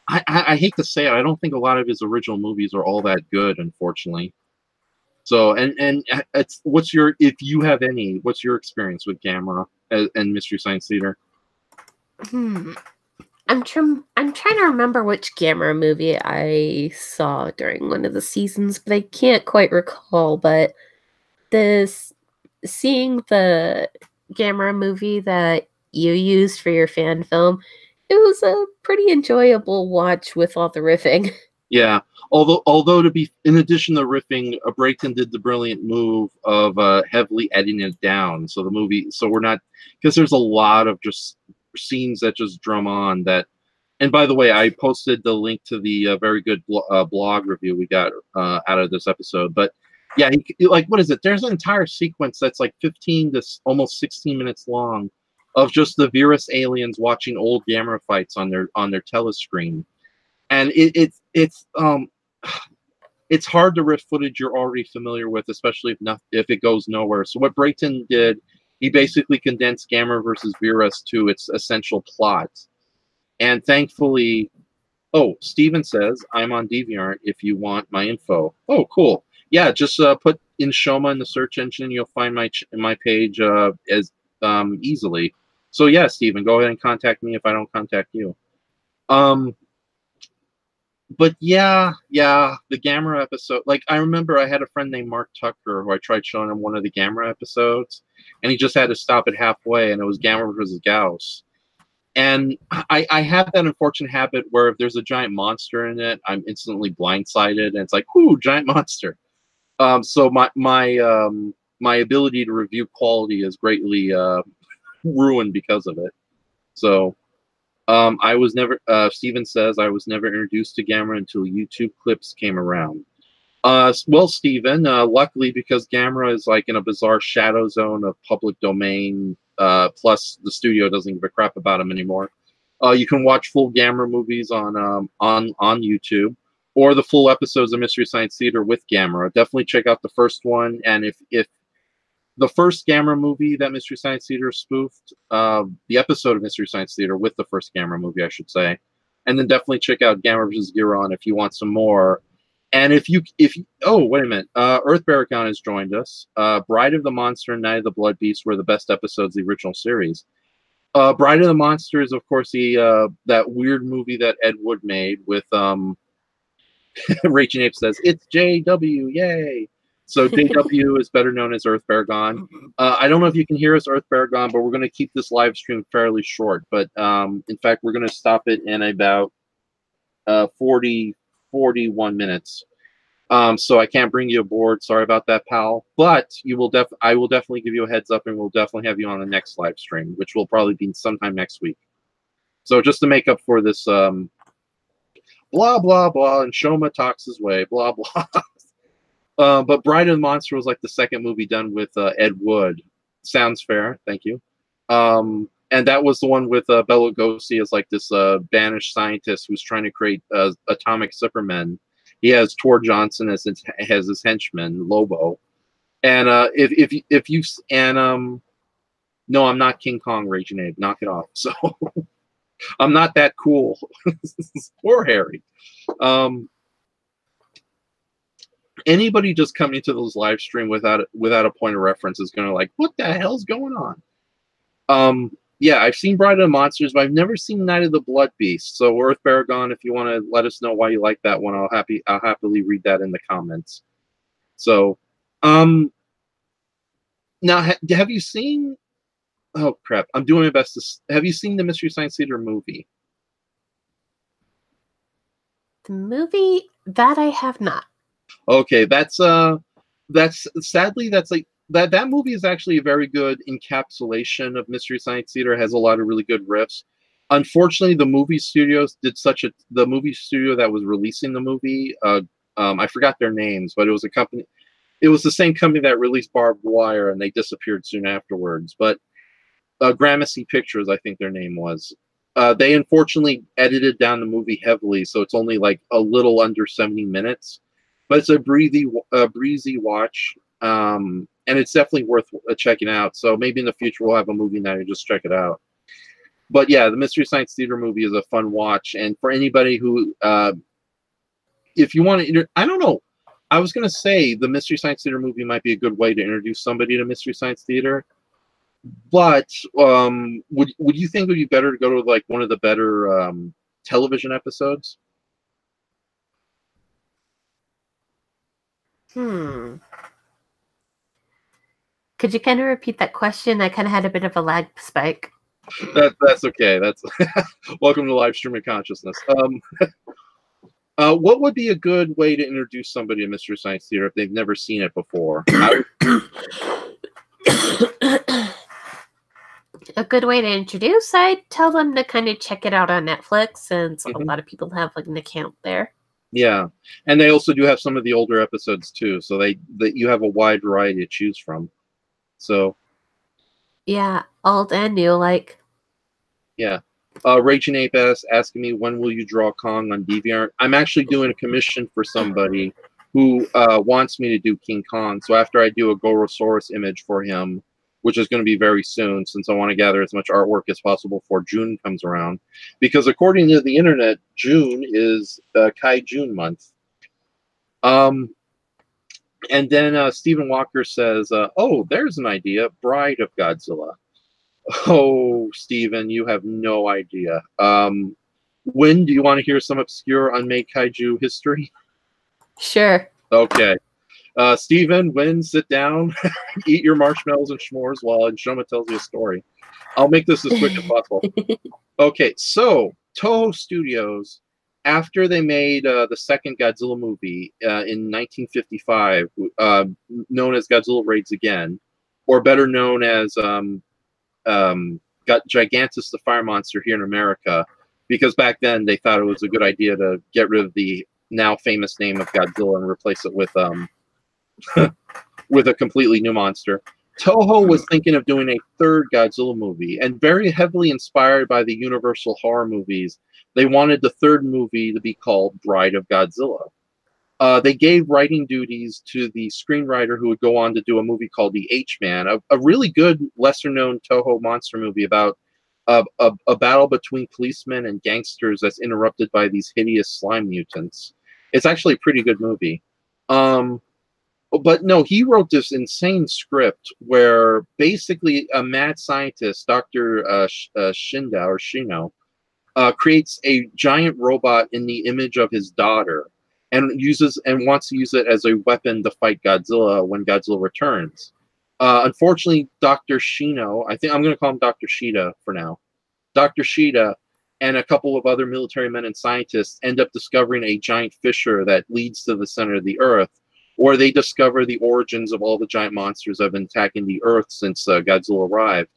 I hate to say it, I don't think a lot of his original movies are all that good, unfortunately. So and it's what's your, if you have any, what's your experience with Gamera and Mystery Science Theater? I'm trying to remember which Gamera movie I saw during one of the seasons, but I can't quite recall. But seeing the Gamera movie that you used for your fan film, it was a pretty enjoyable watch with all the riffing. Yeah, although to be, in addition to riffing, Brayton did the brilliant move of heavily editing it down. So the movie, so we're not, because there's a lot of just scenes that just drum on that. And by the way, I posted the link to the very good blog review we got out of this episode. But yeah, like, what is it? There's an entire sequence that's like 15 to almost 16 minutes long of just the Virus aliens watching old Gamera fights on their telescreen. And it's hard to riff footage you're already familiar with, especially if it goes nowhere. So what Brayton did, he basically condensed Gamera versus Virus to its essential plot. And thankfully, oh, Steven says, I'm on DeviantArt if you want my info. Oh, cool. Yeah, just put in Shoma in the search engine. You'll find my page as easily. So yeah, Steven, go ahead and contact me if I don't contact you. But yeah, the Gamera episode. Like, I remember I had a friend named Mark Tucker who I tried showing him one of the Gamera episodes, and he just had to stop it halfway, and it was Gamera versus Gauss. And I have that unfortunate habit where if there's a giant monster in it, I'm instantly blindsided, and it's like, ooh, giant monster. So my ability to review quality is greatly ruined because of it. So. I was never, Steven says, I was never introduced to Gamera until YouTube clips came around. Well, Steven, luckily, because Gamera is like in a bizarre shadow zone of public domain, plus the studio doesn't give a crap about him anymore. You can watch full Gamera movies on YouTube, or the full episodes of Mystery Science Theater with Gamera. Definitely check out the first one, and if the first Gamera movie that Mystery Science Theater spoofed, the episode of Mystery Science Theater with the first Gamera movie, I should say, and then definitely check out Gamera vs. Giron if you want some more. And if you oh, wait a minute, Earth Baragon has joined us. Bride of the Monster and Night of the Blood Beast were the best episodes of the original series. Bride of the Monster is, of course, the that weird movie that Ed Wood made with Rachel Ape says it's JW, yay. So JW is better known as Earth Baragon. I don't know if you can hear us, Earth Baragon, but we're going to keep this live stream fairly short. But in fact, we're going to stop it in about 41 minutes. So I can't bring you aboard. Sorry about that, pal. But I will definitely give you a heads up, and we'll definitely have you on the next live stream, which will probably be sometime next week. So just to make up for this blah, blah, blah, and Shoma talks his way, blah, blah. But Bride of the Monster was like the second movie done with Ed Wood. Sounds fair, thank you. And that was the one with Bela Lugosi as like this banished scientist who's trying to create atomic supermen. He has Tor Johnson as his henchman, Lobo. And no, I'm not King Kong, Raging Abe. Knock it off. So I'm not that cool. Poor Harry. Anybody just coming to those live stream without a point of reference is going to like, what the hell's going on? Yeah, I've seen Bride of the Monsters, but I've never seen Night of the Blood Beast. So Earth Baragon, if you want to let us know why you like that one, I'll happily read that in the comments. So, now have you seen? Oh crap! I'm doing my best to. Have you seen the Mystery Science Theater movie? The movie that I have not. Okay, that's sadly like that movie is actually a very good encapsulation of Mystery Science Theater. It has a lot of really good riffs. Unfortunately, the movie studios did the movie studio that was releasing the movie. I forgot their names, but it was a company. It was the same company that released Barbed Wire, and they disappeared soon afterwards. But Gramercy Pictures, I think their name was. They unfortunately edited down the movie heavily, so it's only like a little under 70 minutes. But it's a breezy watch, and it's definitely worth checking out. So maybe in the future we'll have a movie night and just check it out. But yeah, the Mystery Science Theater movie is a fun watch, and for anybody who, if you want to, I don't know. I was going to say the Mystery Science Theater movie might be a good way to introduce somebody to Mystery Science Theater. But would you think it would be better to go to like one of the better television episodes? Could you kind of repeat that question? I kind of had a bit of a lag spike. That's okay. That's welcome to Live Stream of Consciousness. What would be a good way to introduce somebody to Mystery Science Theater if they've never seen it before? A good way to introduce, I'd tell them to kind of check it out on Netflix, since a lot of people have like an account there. Yeah, and they also do have some of the older episodes too, so you have a wide variety to choose from. So yeah, old and new, like. Yeah. Raging Ape asking me, when will you draw Kong on DeviantArt? I'm actually doing a commission for somebody who wants me to do King Kong. So after I do a Gorosaurus image for him, which is going to be very soon, since I want to gather as much artwork as possible before June comes around. Because according to the internet, June is Kai-June month. And then Stephen Walker says, oh, there's an idea, Bride of Godzilla. Oh, Stephen, you have no idea. When do you want to hear some obscure unmade kaiju history? Sure. Okay. Stephen, Wynn, sit down, eat your marshmallows and s'mores while Shoma tells you a story. I'll make this as quick as possible. Okay, so Toho Studios, after they made the second Godzilla movie in 1955, known as Godzilla Raids Again, or better known as got Gigantus the Fire Monster here in America, because back then they thought it was a good idea to get rid of the now famous name of Godzilla and replace it with with a completely new monster. Toho was thinking of doing a third Godzilla movie, and very heavily inspired by the Universal horror movies, they wanted the third movie to be called Bride of Godzilla. They gave writing duties to the screenwriter who would go on to do a movie called The H-Man, a really good, lesser-known Toho monster movie about a battle between policemen and gangsters that's interrupted by these hideous slime mutants. It's actually a pretty good movie. But no, he wrote this insane script where basically a mad scientist, Dr. Shino, creates a giant robot in the image of his daughter, and wants to use it as a weapon to fight Godzilla when Godzilla returns. Unfortunately, Dr. Shino, I think I'm going to call him Dr. Shida for now. Dr. Shida and a couple of other military men and scientists end up discovering a giant fissure that leads to the center of the Earth, where they discover the origins of all the giant monsters that have been attacking the Earth since Godzilla arrived.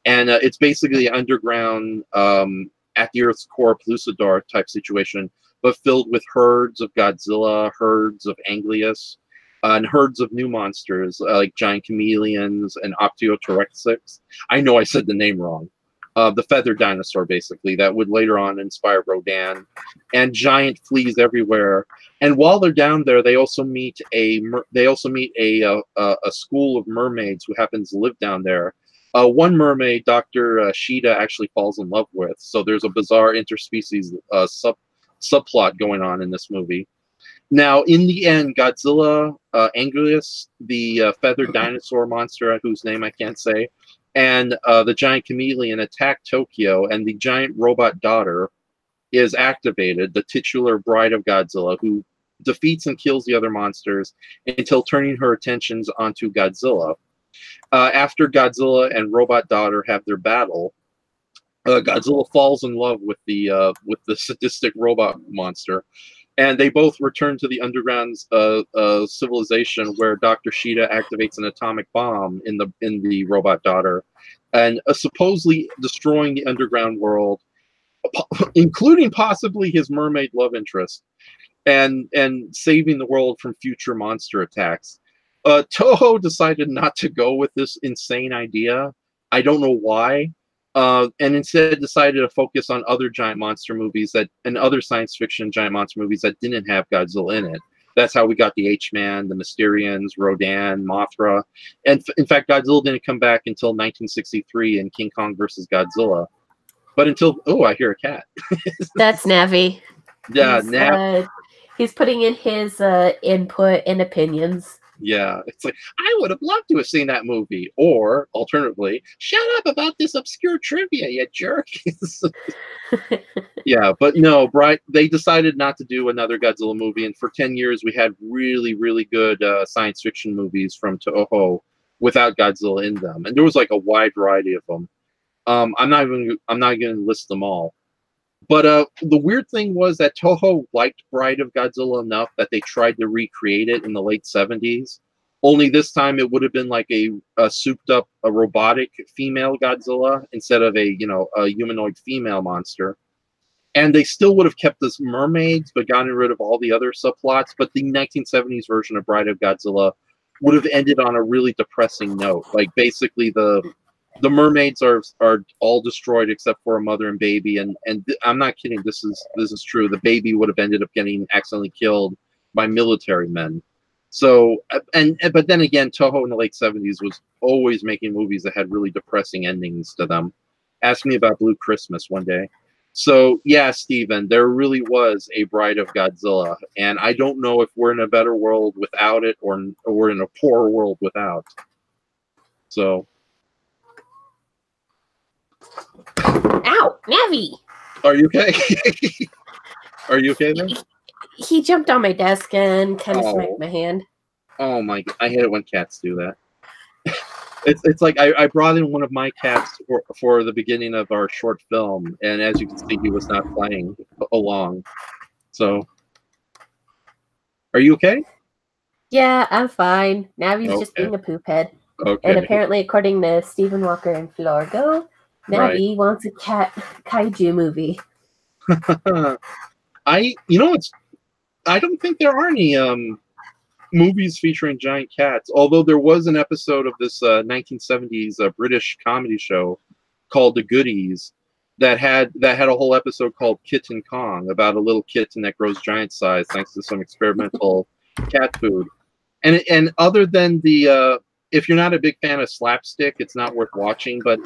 And it's basically an underground, at the Earth's core, Pellucidar type situation, but filled with herds of Godzilla, herds of Anguirus, and herds of new monsters like giant chameleons and Optiotorexics. I know I said the name wrong. The feathered dinosaur, basically, that would later on inspire Rodan, and giant fleas everywhere. And while they're down there, they also meet a school of mermaids who happens to live down there. One mermaid, Dr. Shida, actually falls in love with. So there's a bizarre interspecies subplot going on in this movie. Now, in the end, Godzilla, Anguirus, the feathered dinosaur monster whose name I can't say, and the giant chameleon attack Tokyo, and the giant robot daughter is activated, the titular Bride of Godzilla, who defeats and kills the other monsters until turning her attentions onto Godzilla. After Godzilla and robot daughter have their battle, Godzilla falls in love with the sadistic robot monster, and they both return to the underground civilization, where Dr. Shida activates an atomic bomb in the robot daughter, and supposedly destroying the underground world including possibly his mermaid love interest, and saving the world from future monster attacks. Toho decided not to go with this insane idea. I don't know why. And instead decided to focus on other giant monster movies and other science fiction giant monster movies that didn't have Godzilla in it. That's how we got the H-Man, the Mysterians, Rodan, Mothra. And in fact, Godzilla didn't come back until 1963 in King Kong versus Godzilla. But until, oh, I hear a cat. That's Navi. Yeah, he's putting in his input and opinions. Yeah, it's like, I would have loved to have seen that movie. Or, alternatively, shut up about this obscure trivia, you jerk. Yeah, but no, they decided not to do another Godzilla movie. And for 10 years, we had really, really good science fiction movies from Toho without Godzilla in them. And there was like a wide variety of them. I'm not going to list them all. But the weird thing was that Toho liked Bride of Godzilla enough that they tried to recreate it in the late 70s. Only this time it would have been like a souped-up, a robotic female Godzilla instead of a humanoid female monster. And they still would have kept this mermaids, but gotten rid of all the other subplots. But the 1970s version of Bride of Godzilla would have ended on a really depressing note. Like basically the mermaids are all destroyed except for a mother and baby, and I'm not kidding. This is true. The baby would have ended up getting accidentally killed by military men. So but then again, Toho in the late 70s was always making movies that had really depressing endings to them. Ask me about Blue Christmas one day. So yeah, Steven, there really was a Bride of Godzilla, and I don't know if we're in a better world without it or we're in a poorer world without. So. Ow, Navi! Are you okay? Are you okay there? He jumped on my desk and kind of smacked my hand. Oh my god, I hate it when cats do that. It's like I brought in one of my cats for the beginning of our short film, and as you can see, he was not playing along. So, are you okay? Yeah, I'm fine. Navi's just being a poop head. Okay. And apparently, according to Stephen Walker and Florgo, Navi wants a cat kaiju movie. I don't think there are any movies featuring giant cats. Although there was an episode of this 1970s British comedy show called The Goodies that had a whole episode called Kitten Kong about a little kitten that grows giant size thanks to some experimental cat food. And other than the if you're not a big fan of slapstick, it's not worth watching. But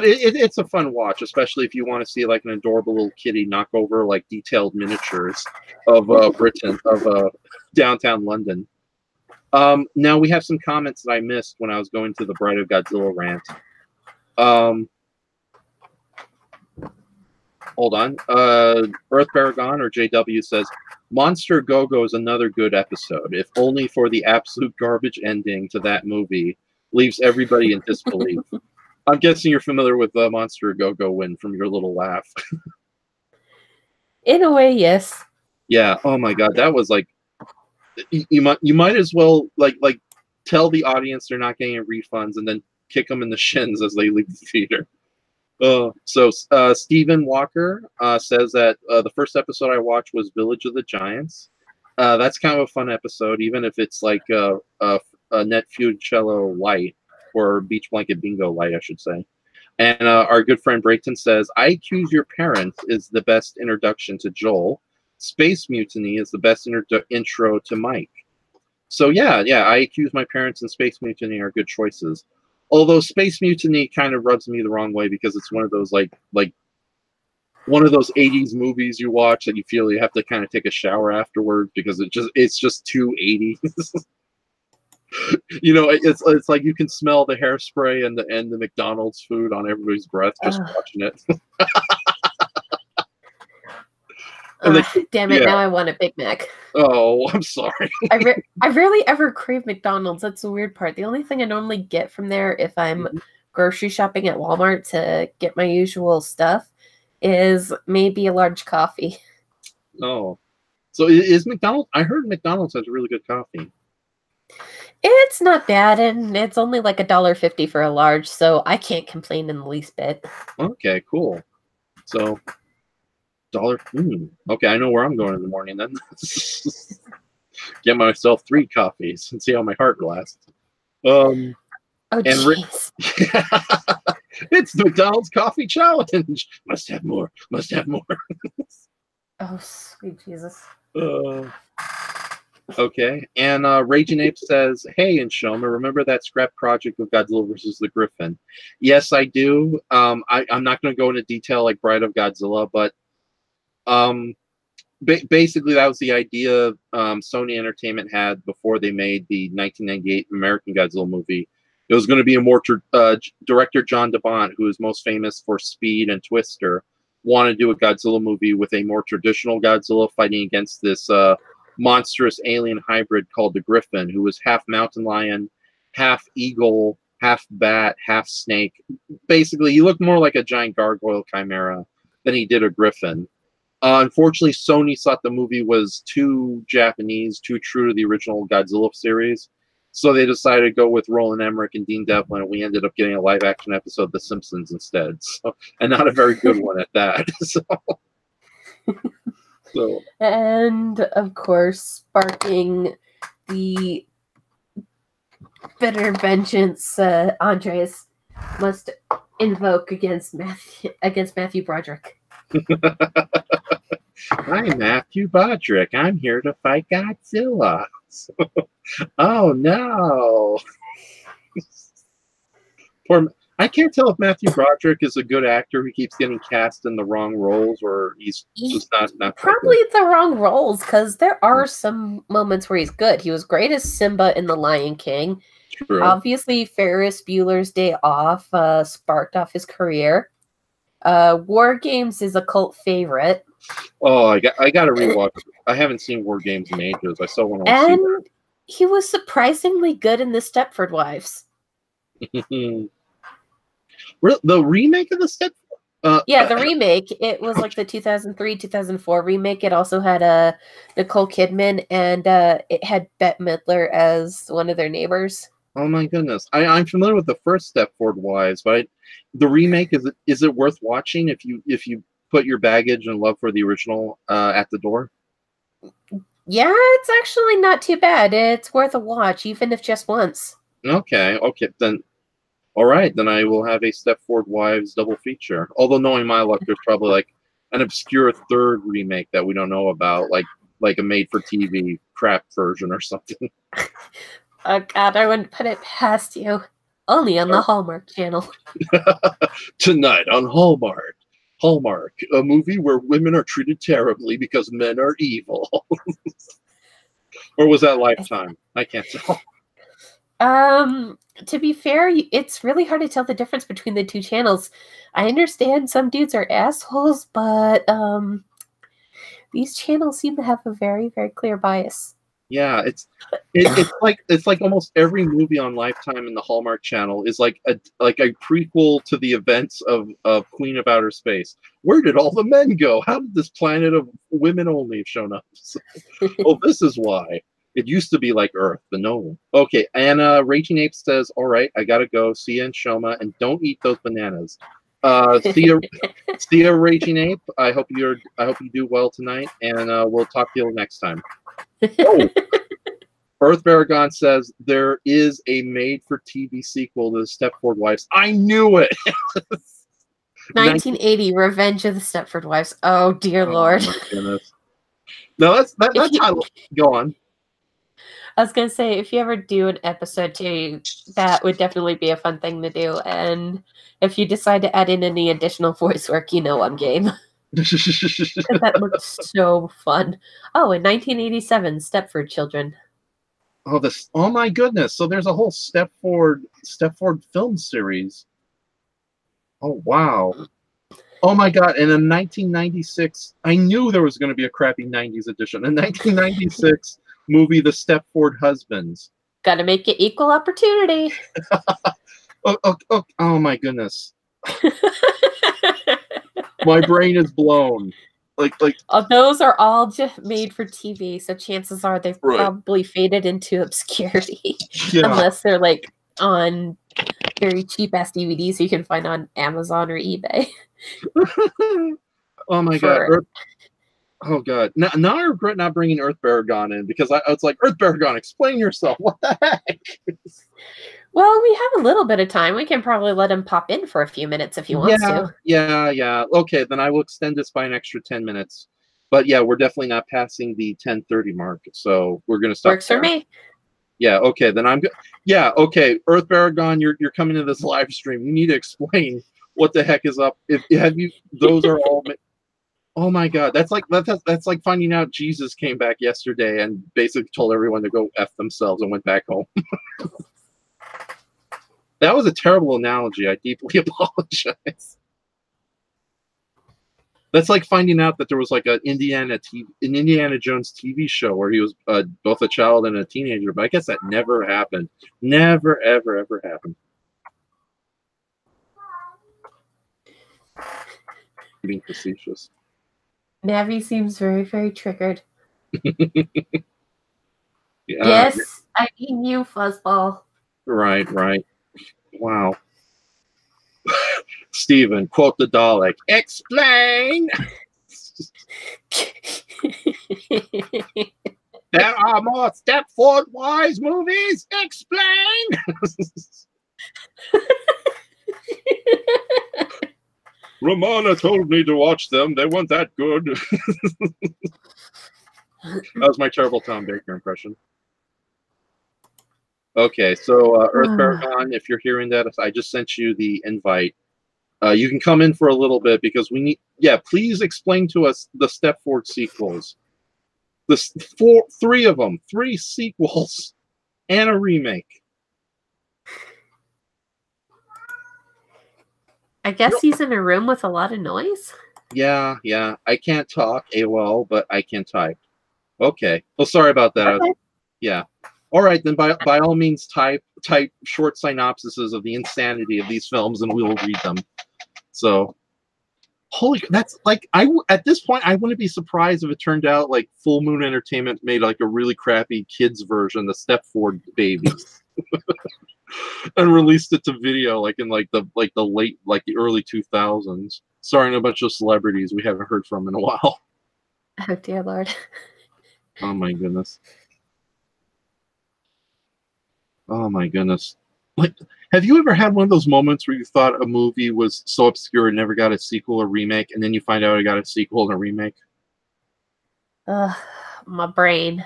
it's a fun watch, especially if you want to see like an adorable little kitty knock over like detailed miniatures of Britain, of downtown London. Now we have some comments that I missed when I was going to the Bride of Godzilla rant. Hold on. Earth Paragon or JW says, Monster Go-Go is another good episode, if only for the absolute garbage ending to that movie. Leaves everybody in disbelief. I'm guessing you're familiar with Monster Go-Go Win from your little laugh. In a way, yes. Yeah. Oh my god, that was like you might as well like tell the audience they're not getting refunds and then kick them in the shins as they leave the theater. So Stephen Walker says that the first episode I watched was Village of the Giants. That's kind of a fun episode, even if it's like a Net Cello light, or Beach Blanket Bingo light, I should say. And our good friend Brayton says, I Accuse Your Parents is the best introduction to Joel. Space Mutiny is the best intro to Mike. So yeah, I Accuse My Parents and Space Mutiny are good choices. Although Space Mutiny kind of rubs me the wrong way because it's one of those like one of those 80s movies you watch that you feel you have to kind of take a shower afterwards because it's just too 80s. You know, it's like you can smell the hairspray and the McDonald's food on everybody's breath just watching it. Damn it! Yeah. Now I want a Big Mac. Oh, I'm sorry. I rarely ever crave McDonald's. That's the weird part. The only thing I normally get from there, if I'm grocery shopping at Walmart to get my usual stuff, is maybe a large coffee. Oh, so is McDonald's? I heard McDonald's has really good coffee. It's not bad, and it's only like $1.50 for a large, so I can't complain in the least bit. Okay, cool. So Dollar. Okay, I know where I'm going in the morning then. Get myself 3 coffees and see how my heart lasts. Oh, And jeez. it's the McDonald's coffee challenge. Must have more. Must have more. Oh, sweet Jesus. Okay, and Raging Ape says, "Hey, and Shoma, remember that scrap project of Godzilla versus the Griffin?" Yes, I do. I'm not going to go into detail like Bride of Godzilla, but basically that was the idea Sony Entertainment had before they made the 1998 American Godzilla movie. It was going to be a more director John DeBont, who is most famous for Speed and Twister, wanted to do a Godzilla movie with a more traditional Godzilla fighting against this monstrous alien hybrid called the Griffin, who was half mountain lion, half eagle, half bat, half snake. Basically, he looked more like a giant gargoyle chimera than he did a griffin. Unfortunately, Sony thought the movie was too Japanese, too true to the original Godzilla series, so they decided to go with Roland Emmerich and Dean Devlin, and we ended up getting a live-action episode of The Simpsons instead, and not a very good one at that. And, of course, sparking the bitter vengeance Andres must invoke against Matthew Broderick. I'm Matthew Broderick. I'm here to fight Godzilla. Oh, no. I can't tell if Matthew Broderick is a good actor who keeps getting cast in the wrong roles, or he's just not probably the wrong roles, because there are some moments where he's good. He was great as Simba in The Lion King. True. Obviously, Ferris Bueller's Day Off sparked off his career. War Games is a cult favorite. Oh, I got to rewatch. I haven't seen War Games in ages. I still want to see And he was surprisingly good in The Stepford Wives. The remake of the Stepford? Yeah, the remake. It was like the 2003-2004 remake. It also had Nicole Kidman, and it had Bette Midler as one of their neighbors. Oh my goodness! I'm familiar with the first Stepford Wives, but the remake, is it worth watching if you put your baggage and love for the original at the door? Yeah, it's actually not too bad. It's worth a watch, even if just once. Okay, then. All right, then I will have a Stepford Wives double feature. Although knowing my luck, there's probably like an obscure third remake that we don't know about, like a made-for-TV crap version or something. Oh God, I wouldn't put it past you. Only on the Hallmark Channel. Tonight on Hallmark, a movie where women are treated terribly because men are evil. Or was that Lifetime? I can't tell. To be fair, it's really hard to tell the difference between the two channels. I understand some dudes are assholes, but these channels seem to have a very, very clear bias. Yeah, it's like almost every movie on Lifetime in the Hallmark Channel is like a prequel to the events of Queen of Outer Space. Where did all the men go? How did this planet of women only have shown up? Oh, this is why. It used to be like Earth, but no. Okay, and Raging Ape says, "All right, I gotta go. See you in Shoma, and don't eat those bananas." See ya, Raging Ape. I hope you do well tonight, and we'll talk to you next time. Oh, Earth Baragon says there is a made-for-TV sequel to the Stepford Wives. I knew it. 1980, Revenge of the Stepford Wives. Oh dear Lord. My goodness. No, that's how. Go on. I was going to say, if you ever do an episode 2, that would definitely be a fun thing to do. And if you decide to add in any additional voice work, I'm game. That looks so fun. Oh, in 1987, Stepford Children. Oh my goodness. So there's a whole Stepford film series. Oh, wow. Oh my God. And in 1996, I knew there was going to be a crappy 90s edition. In 1996... movie The Stepford Husbands. Gotta make it equal opportunity. Oh my goodness. My brain is blown. Like those are all just made for TV, so chances are they've probably faded into obscurity. Yeah. Unless they're like on very cheap ass DVDs you can find on Amazon or eBay. Oh my god. Oh god. Now I regret not bringing Earth Baragon in because I was like, Earth Baragon, explain yourself. What the heck? Well, we have a little bit of time. We can probably let him pop in for a few minutes if he wants to. Yeah. Okay, then I will extend this by an extra 10 minutes. But yeah, we're definitely not passing the 10:30 mark, so we're gonna stop. Works for me. Yeah. Okay. Then I'm good. Yeah. Okay. Earth Baragon, you're coming to this live stream. You need to explain what the heck is up. Have you? Those are all. Oh my god, that's like finding out Jesus came back yesterday and basically told everyone to go F themselves and went back home. That was a terrible analogy. I deeply apologize. That's like finding out that there was like an Indiana Jones TV show where he was both a child and a teenager, but I guess that never happened. Never, ever happened. Being facetious. Navi seems very, very triggered. Yeah. Yes, I mean you, Fuzzball. Right. Wow. Steven, quote the Dalek, explain! There are more Stepford Wives movies? Explain! Romana told me to watch them. They weren't that good. That was my terrible Tom Baker impression. Okay, so Earth Baragon, if you're hearing that, I just sent you the invite. You can come in for a little bit because we need. Yeah, please explain to us the Stepford sequels. Three of them, 3 sequels, and a remake. I guess he's in a room with a lot of noise. Yeah. I can't talk AOL, but I can type. Okay. Well, sorry about that. Okay. Yeah. All right, then by all means type short synopsises of the insanity of these films, and we will read them. So, that's like at this point I wouldn't be surprised if it turned out like Full Moon Entertainment made like a really crappy kids version, the Stepford Babies, and released it to video like in the early 2000s, starring a bunch of celebrities we haven't heard from in a while. Oh dear Lord. Oh my goodness. Oh my goodness. Like, have you ever had one of those moments where you thought a movie was so obscure it never got a sequel or remake, and then you find out it got a sequel and a remake? My brain.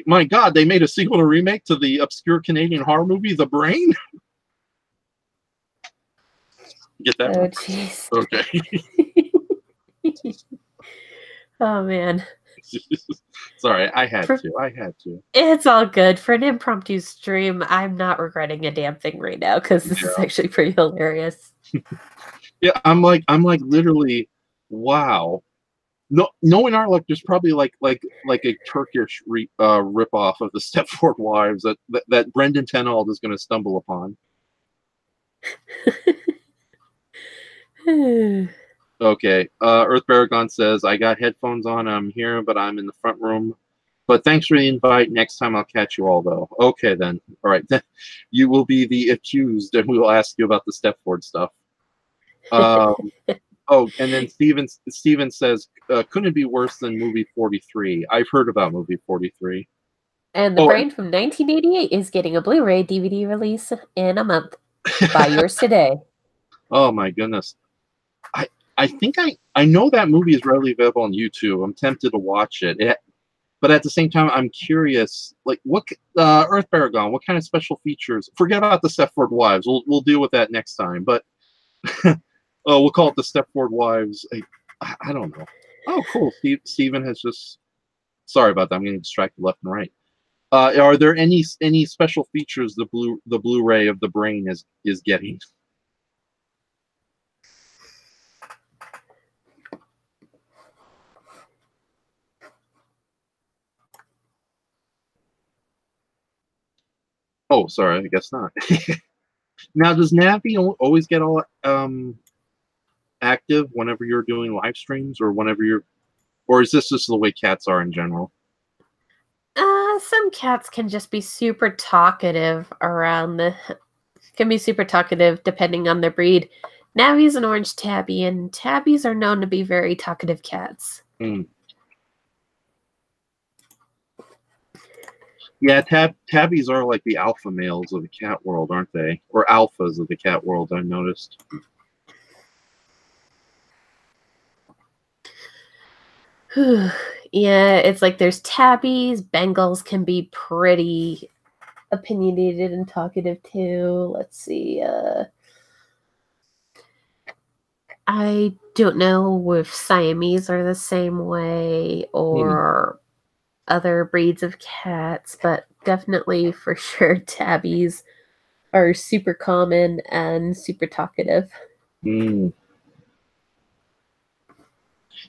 My God, they made a sequel and a remake to the obscure Canadian horror movie, The Brain? Get that? Oh jeez. Okay. Oh man. Sorry, I had to. It's all good. For an impromptu stream, I'm not regretting a damn thing right now because this is actually pretty hilarious. Yeah, I'm like literally, wow. No, knowing our luck, there's probably like a Turkish ripoff of the Stepford Wives that Brendan Tenold is going to stumble upon. Okay, Earth Baragon says, I got headphones on, I'm here, but I'm in the front room. But thanks for the invite. Next time I'll catch you all, though. Okay, then. All right. You will be the accused, and we will ask you about the Stepford stuff. Oh, and then Steven says, couldn't it be worse than movie 43? I've heard about movie 43. And The Brain from 1988 is getting a Blu-ray DVD release in a month. Buy yours today. Oh, my goodness. I think I know that movie is readily available on YouTube. I'm tempted to watch it. But at the same time, I'm curious, like, what Earth Baragon, what kind of special features? Forget about the Stepford Wives. We'll deal with that next time. But we'll call it the Stepford Wives. I don't know. Oh, cool. Steven has just. Sorry about that. I'm getting distracted left and right. Are there any special features the Blu-ray of The Brain is getting? Oh, sorry, I guess not. Now, does Navi always get all active whenever you're doing live streams, or or is this just the way cats are in general? Some cats can just be super talkative depending on their breed. Navi's an orange tabby, and tabbies are known to be very talkative cats. Mm. Yeah, tabbies are like the alpha males of the cat world, aren't they? Or alphas of the cat world, I've noticed. Yeah, it's like there's tabbies. Bengals can be pretty opinionated and talkative too. Let's see. I don't know if Siamese are the same way or other breeds of cats, but definitely for sure tabbies are super common and super talkative. Mm.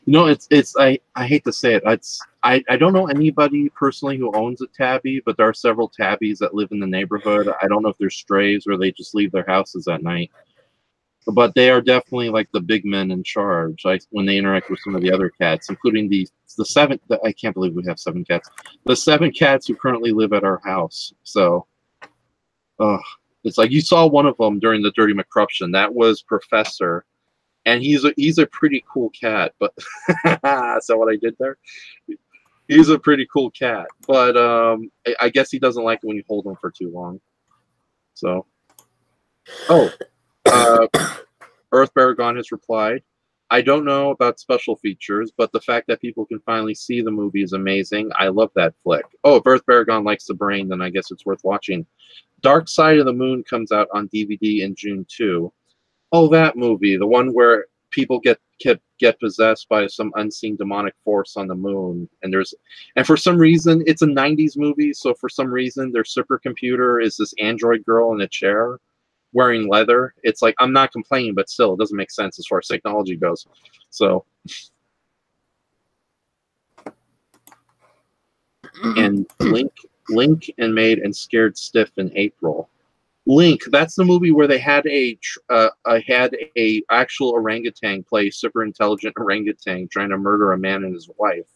You know, I hate to say it. I don't know anybody personally who owns a tabby, but there are several tabbies that live in the neighborhood. I don't know if they're strays or they just leave their houses at night. But they are definitely like the big men in charge. Like when they interact with some of the other cats, including the seven. I can't believe we have 7 cats. The 7 cats who currently live at our house. So, it's like you saw one of them during the Dirty McCruption. That was Professor, and he's a pretty cool cat. But is that what I did there? He's a pretty cool cat, but I guess he doesn't like it when you hold him for too long. So, Earth Baragon has replied, I don't know about special features, but the fact that people can finally see the movie is amazing. I love that flick. Oh, if Earth Baragon likes the brain, then I guess it's worth watching. Dark Side of the Moon comes out on DVD in June 2. Oh, that movie, the one where people get possessed by some unseen demonic force on the moon, and for some reason it's a 90s movie, so for some reason their supercomputer is this android girl in a chair wearing leather. It's like, I'm not complaining, but still, it doesn't make sense as far as technology goes. So, and Link and Maid and Scared Stiff in April. Link, that's the movie where they had a actual orangutan play super intelligent orangutan trying to murder a man and his wife.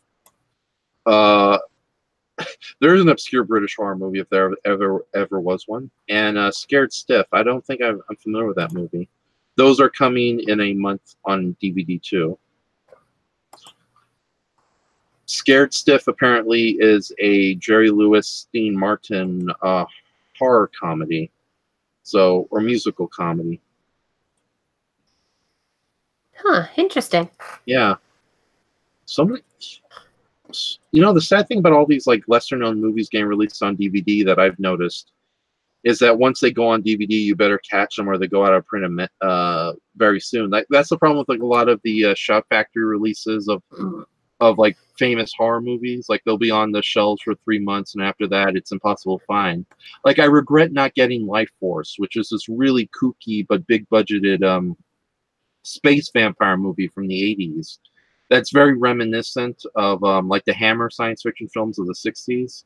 There's an obscure British horror movie if there ever was one. And Scared Stiff, I don't think I'm familiar with that movie. Those are coming in a month on DVD too. Scared Stiff apparently is a Jerry Lewis, Dean Martin horror comedy, or musical comedy. Huh, interesting. Yeah. The sad thing about all these like lesser known movies getting released on DVD that I've noticed is that once they go on DVD, you better catch them or they go out of print very soon. That's the problem with like a lot of the Shout Factory releases of like famous horror movies. Like they'll be on the shelves for 3 months, and after that, it's impossible to find. Like I regret not getting Life Force, which is this really kooky but big budgeted space vampire movie from the 80s. That's very reminiscent of like the Hammer science fiction films of the 60s.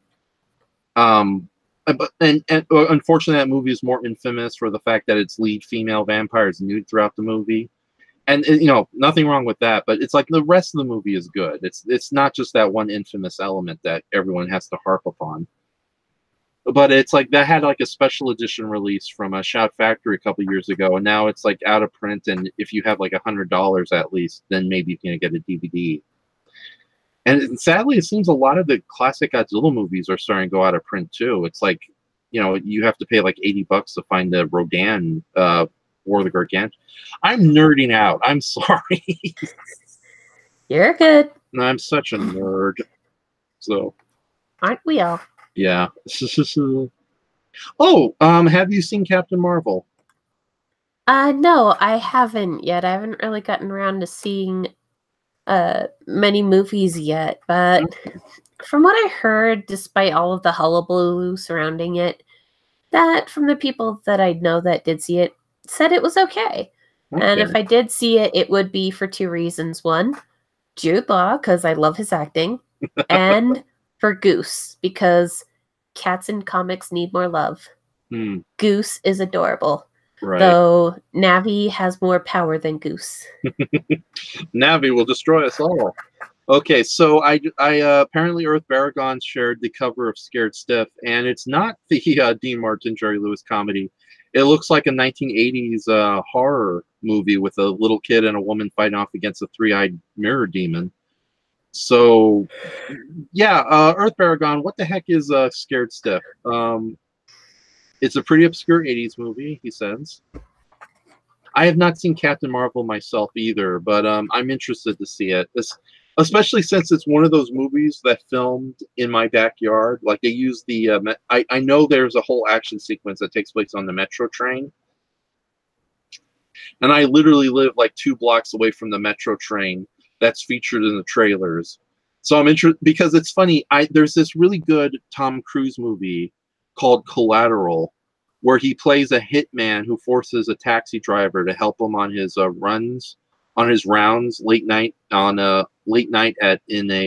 And unfortunately, that movie is more infamous for the fact that its lead female vampire is nude throughout the movie. And nothing wrong with that, but it's like the rest of the movie is good. It's not just that one infamous element that everyone has to harp upon. But it's like that had like a special edition release from a Shout Factory a couple years ago, and now it's like out of print. And if you have like $100 at least, then maybe you can get a DVD. And sadly, it seems a lot of the classic Godzilla movies are starting to go out of print too. It's like, you have to pay like $80 to find the Rodan War of the Gargantuan. I'm nerding out. I'm sorry. You're good. I'm such a nerd. So, aren't we all? Yeah. Oh, have you seen Captain Marvel? No, I haven't yet. I haven't really gotten around to seeing many movies yet, but from what I heard, despite all of the hullabaloo surrounding it, that from the people that I know that did see it, said it was okay. And if I did see it, it would be for 2 reasons. 1, Jude Law, because I love his acting, and for Goose, because cats in comics need more love. Goose is adorable. Right. Though Navi has more power than Goose. Navi will destroy us all. Okay, so I apparently Earth Baragon shared the cover of Scared Stiff, and it's not the Dean Martin, Jerry Lewis comedy. It looks like a 1980s horror movie with a little kid and a woman fighting off against a three-eyed mirror demon. So, yeah, Earth Paragon, what the heck is Scared Stiff? It's a pretty obscure 80s movie, he says. I have not seen Captain Marvel myself either, but I'm interested to see it. Especially since it's one of those movies that filmed in my backyard. Like, they use the... I know there's a whole action sequence that takes place on the metro train. And I literally live like 2 blocks away from the metro train that's featured in the trailers. So I'm interested... Because it's funny, there's this really good Tom Cruise movie called Collateral, where he plays a hitman who forces a taxi driver to help him on his rounds late night in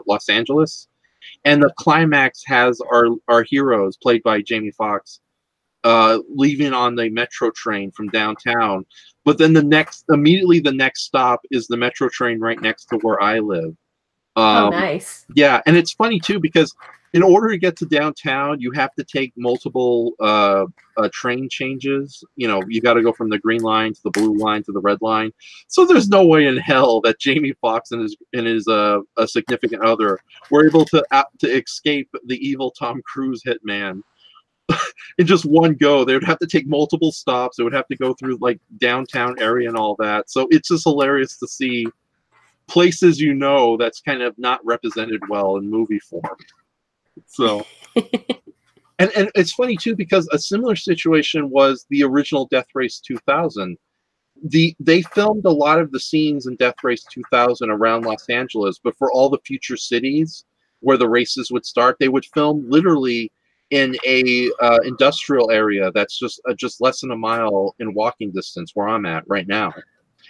Los Angeles. And the climax has our heroes, played by Jamie Foxx, leaving on the metro train from downtown. But then immediately the next stop is the metro train right next to where I live. Oh, nice. Yeah, and it's funny too because in order to get to downtown, you have to take multiple train changes. You know, you got to go from the green line to the blue line to the red line. So there's no way in hell that Jamie Foxx and his a significant other were able to escape the evil Tom Cruise hitman in just one go. They would have to take multiple stops. They would have to go through like downtown area and all that. So it's just hilarious to see places that's kind of not represented well in movie form. So, and it's funny too because a similar situation was the original Death Race 2000. They filmed a lot of the scenes in Death Race 2000 around Los Angeles, but for all the future cities where the races would start, they would film literally in a industrial area that's just less than a mile in walking distance where I'm at right now.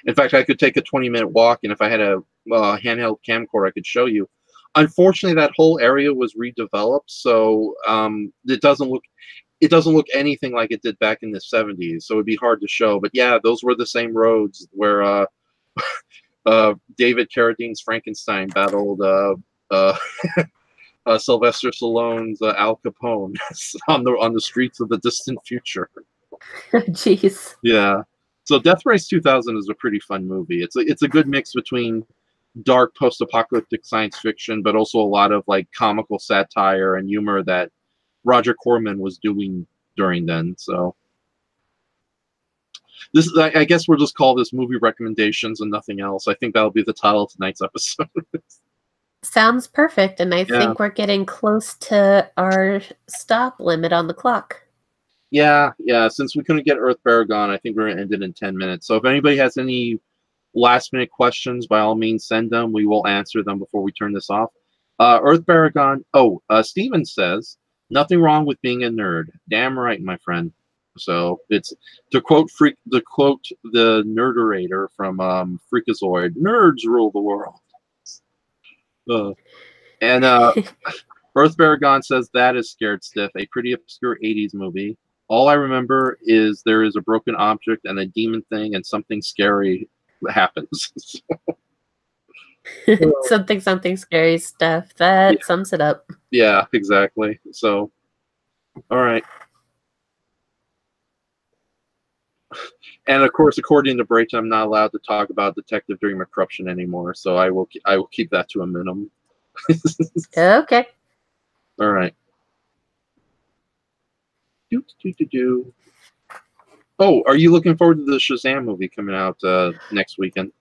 In fact, I could take a 20-minute walk, and if I had a handheld camcorder, I could show you. Unfortunately, that whole area was redeveloped, so it doesn't look anything like it did back in the 70s. So it'd be hard to show. But yeah, those were the same roads where David Carradine's Frankenstein battled Sylvester Stallone's Al Capone on the streets of the distant future. Jeez. Yeah. So Death Race 2000 is a pretty fun movie. It's a good mix between dark post-apocalyptic science fiction, but also a lot of like comical satire and humor that Roger Corman was doing during then. So this, I guess we'll just call this movie recommendations and nothing else. I think that'll be the title of tonight's episode. Sounds perfect, and I think we're getting close to our stop limit on the clock. Yeah. Since we couldn't get Earth Paragon, I think we're going to end it in 10 minutes. So if anybody has any last-minute questions, by all means, send them. We will answer them before we turn this off. Earth Paragon. Steven says, nothing wrong with being a nerd. Damn right, my friend. So it's to quote the Nerderator from Freakazoid. Nerds rule the world. Earth Paragon says that is Scared Stiff, a pretty obscure 80s movie. All I remember is there is a broken object and a demon thing and something scary happens. Something scary stuff. That sums it up. Yeah, exactly. So, all right. And of course, according to Brayton, I'm not allowed to talk about Detective Dream of Corruption anymore, so I will keep that to a minimum. Okay. All right. Oh, are you looking forward to the Shazam movie coming out next weekend?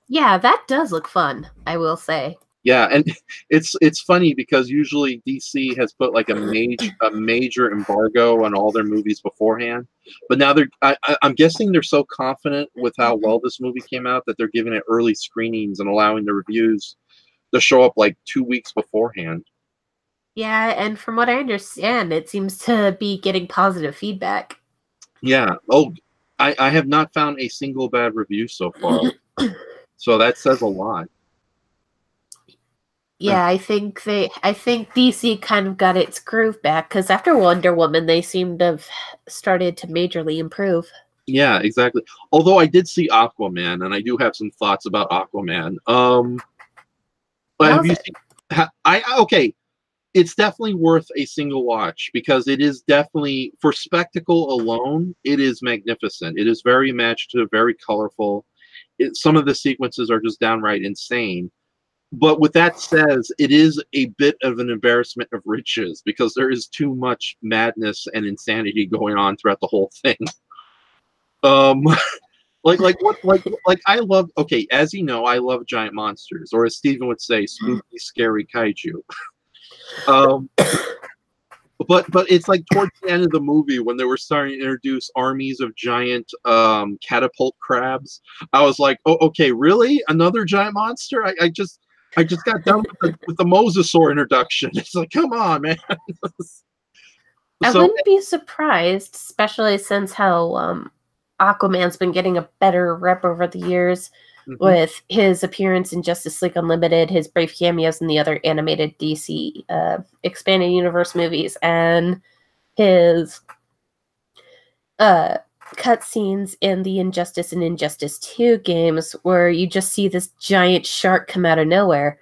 Yeah, that does look fun, I will say. Yeah, and it's funny because usually DC has put like a major embargo on all their movies beforehand, but now I'm guessing they're so confident with how well this movie came out that they're giving it early screenings and allowing the reviews to show up like 2 weeks beforehand. Yeah, and from what I understand, it seems to be getting positive feedback. Yeah. Oh, I have not found a single bad review so far, so that says a lot. Yeah, I think DC kind of got its groove back because after Wonder Woman, they seem to have started to majorly improve. Yeah, exactly. Although I did see Aquaman, and I do have some thoughts about Aquaman. But have you seen? Okay, it's definitely worth a single watch because it is definitely, for spectacle alone, it is magnificent. It is very imaginative, very colorful. Some of the sequences are just downright insane. But with that says, it is a bit of an embarrassment of riches because there is too much madness and insanity going on throughout the whole thing. Like I love, okay, as you know, I love giant monsters, or as Steven would say, spooky, scary kaiju. But it's like towards the end of the movie when they were starting to introduce armies of giant catapult crabs. I was like, oh, okay, really? Another giant monster? I just got done with the Mosasaur introduction. It's like, come on, man. I wouldn't be surprised, especially since how Aquaman's been getting a better rep over the years with his appearance in Justice League Unlimited, his brief cameos in the other animated DC expanded universe movies, and his cutscenes in the Injustice and Injustice 2 games where you just see this giant shark come out of nowhere.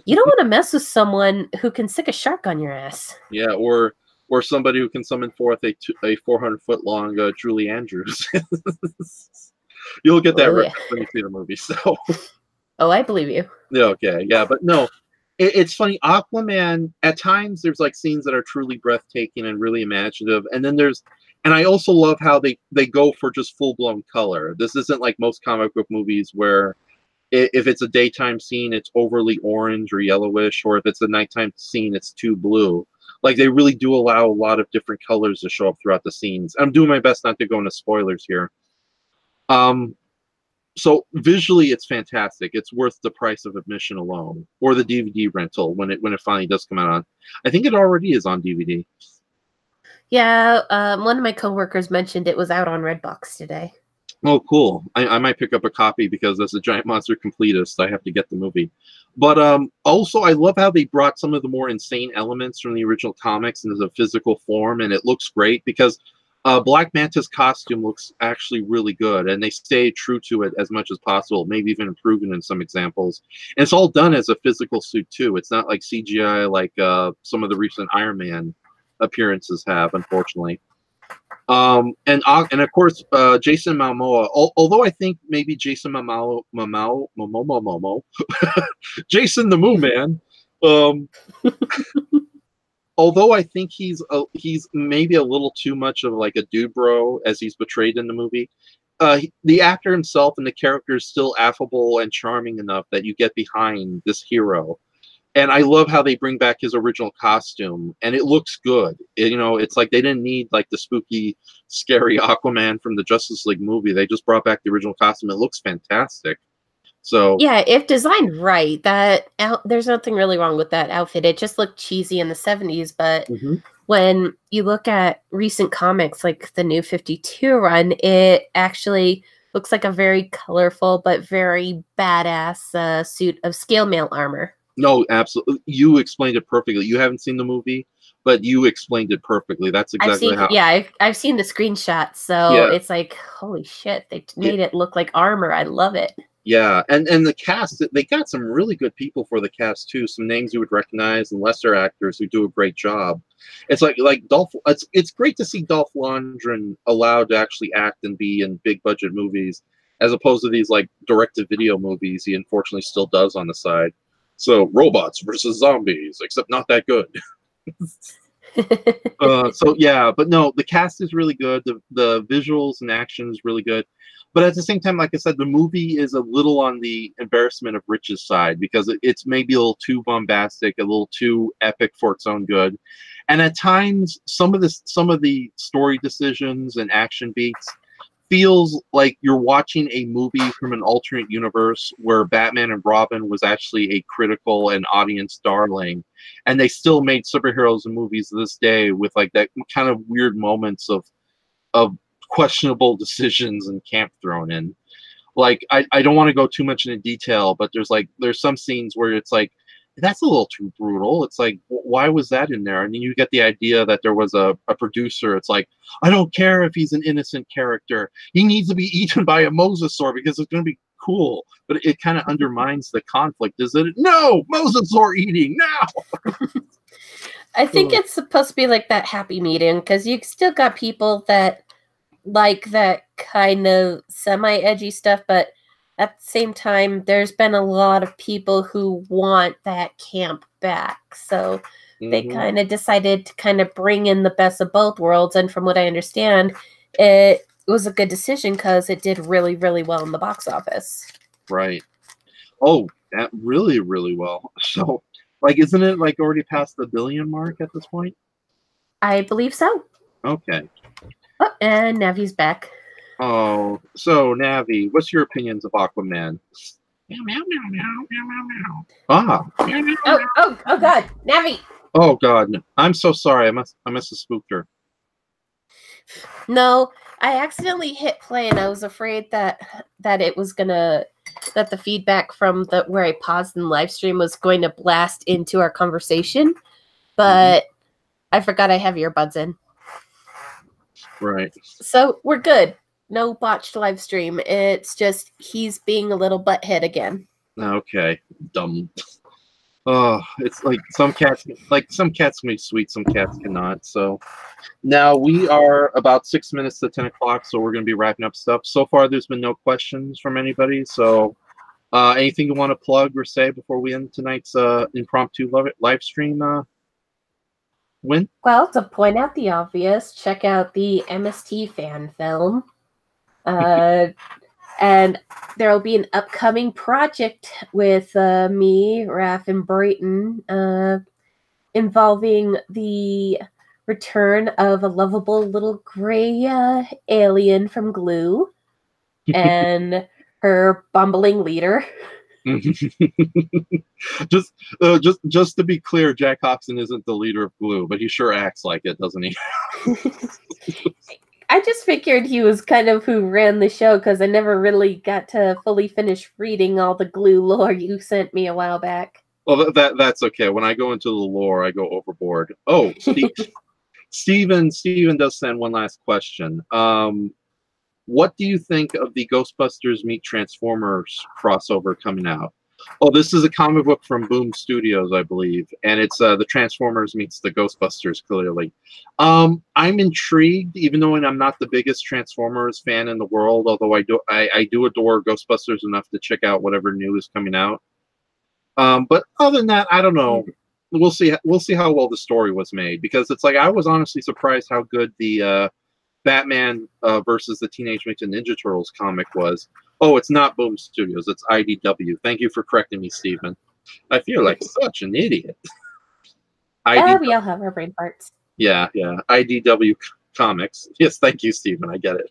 You don't want to mess with someone who can sick a shark on your ass. Yeah, or somebody who can summon forth a 400-foot long Julie Andrews. You'll get that reference when you see the movie. So, oh, I believe you. Yeah, okay, yeah, but no, it's funny. Aquaman, at times, there's like scenes that are truly breathtaking and really imaginative, and then and I also love how they go for just full-blown color. This isn't like most comic book movies where if it's a daytime scene, it's overly orange or yellowish, or if it's a nighttime scene, it's too blue. Like, they really do allow a lot of different colors to show up throughout the scenes. I'm doing my best not to go into spoilers here. So visually, it's fantastic. It's worth the price of admission alone, or the DVD rental when it finally does come out on. I think it already is on DVD. Yeah, one of my coworkers mentioned it was out on Redbox today. Oh, cool. I might pick up a copy because as a giant monster completist, I have to get the movie. But also, I love how they brought some of the more insane elements from the original comics into the physical form, and it looks great because Black Manta's costume looks actually really good, and they stay true to it as much as possible, maybe even improving in some examples. And it's all done as a physical suit, too. It's not like CGI like some of the recent Iron Man appearances have, unfortunately. And of course, Jason Momoa, although I think maybe Jason Momoa, Jason the Moo Man, although I think he's maybe a little too much of like a dude bro as he's portrayed in the movie, the actor himself and the character is still affable and charming enough that you get behind this hero. And I love how they bring back his original costume, and it looks good. It's like they didn't need like the spooky, scary Aquaman from the Justice League movie. They just brought back the original costume. It looks fantastic. So yeah, if designed right, there's nothing really wrong with that outfit. It just looked cheesy in the 70s, but when you look at recent comics like the New 52 run, it actually looks like a very colorful but very badass suit of scale mail armor. No, absolutely. You explained it perfectly. You haven't seen the movie, but you explained it perfectly. That's exactly how. Yeah, I've seen the screenshots, so it's like, holy shit, they made it look like armor. I love it. Yeah, and the cast, they got some really good people for the cast too. Some names you would recognize, and lesser actors who do a great job. It's like Dolph. It's great to see Dolph Lundgren allowed to actually act and be in big budget movies, as opposed to these like direct-to-video movies he unfortunately still does on the side. So robots versus zombies, except not that good. So yeah, but no, the cast is really good. The visuals and action is really good. But at the same time, like I said, the movie is a little on the embarrassment of riches side because it's maybe a little too bombastic, a little too epic for its own good. And at times, some of the story decisions and action beats feels like you're watching a movie from an alternate universe where Batman and Robin was actually a critical and audience darling, and they still made superheroes and movies this day with like that kind of weird moments of questionable decisions and camp thrown in. Like I don't want to go too much into detail, but there's some scenes where it's like, that's a little too brutal. It's like, why was that in there? And then you get the idea that there was a producer. It's like, I don't care if he's an innocent character. He needs to be eaten by a mosasaur because it's going to be cool. But it kind of undermines the conflict, is it? No, mosasaur eating now. I think it's supposed to be like that happy medium because you still got people that like that kind of semi-edgy stuff, but at the same time, there's been a lot of people who want that camp back. So they kind of decided to kind of bring in the best of both worlds. And from what I understand, it was a good decision because it did really, really well in the box office. Right. Oh, that really, really well. So, like, isn't it like already past the billion mark at this point? I believe so. Okay. Oh, and Navi's back. Oh, so Navi, what's your opinions of Aquaman? Ah. Oh God, Navi. Oh God, I'm so sorry. I must have spooked her. No, I accidentally hit play, and I was afraid that it was gonna that the feedback from the where I paused in the live stream was going to blast into our conversation, but I forgot I have earbuds in. Right. So we're good. No botched live stream. It's just he's being a little butthead again. Okay. Dumb. Oh, it's like some cats can be sweet, some cats cannot. So now we are about 6 minutes to 10 o'clock, so we're going to be wrapping up stuff. So far, there's been no questions from anybody. So anything you want to plug or say before we end tonight's impromptu live stream, Win? Well, to point out the obvious, check out the MST fan film. And there will be an upcoming project with me, Raph, and Brayton involving the return of a lovable little gray alien from Glue and her bumbling leader. just to be clear, Jack Hobson isn't the leader of Glue, but he sure acts like it, doesn't he? I just figured he was kind of who ran the show because I never really got to fully finish reading all the Glue lore you sent me a while back. Well, that's okay. When I go into the lore, I go overboard. Oh, Steven does send one last question. What do you think of the Ghostbusters meet Transformers crossover coming out? Oh, this is a comic book from Boom Studios, I believe, and it's the Transformers meets the Ghostbusters, clearly. I'm intrigued, even though I'm not the biggest Transformers fan in the world, although I do adore Ghostbusters enough to check out whatever new is coming out. But other than that, I don't know. We'll see how well the story was made, because it's like I was honestly surprised how good the Batman versus the Teenage Mutant Ninja Turtles comic was. Oh, it's not Boom Studios. It's IDW. Thank you for correcting me, Stephen. I feel like such an idiot. We all have our brain parts. Yeah. IDW Comics. Yes, thank you, Stephen. I get it.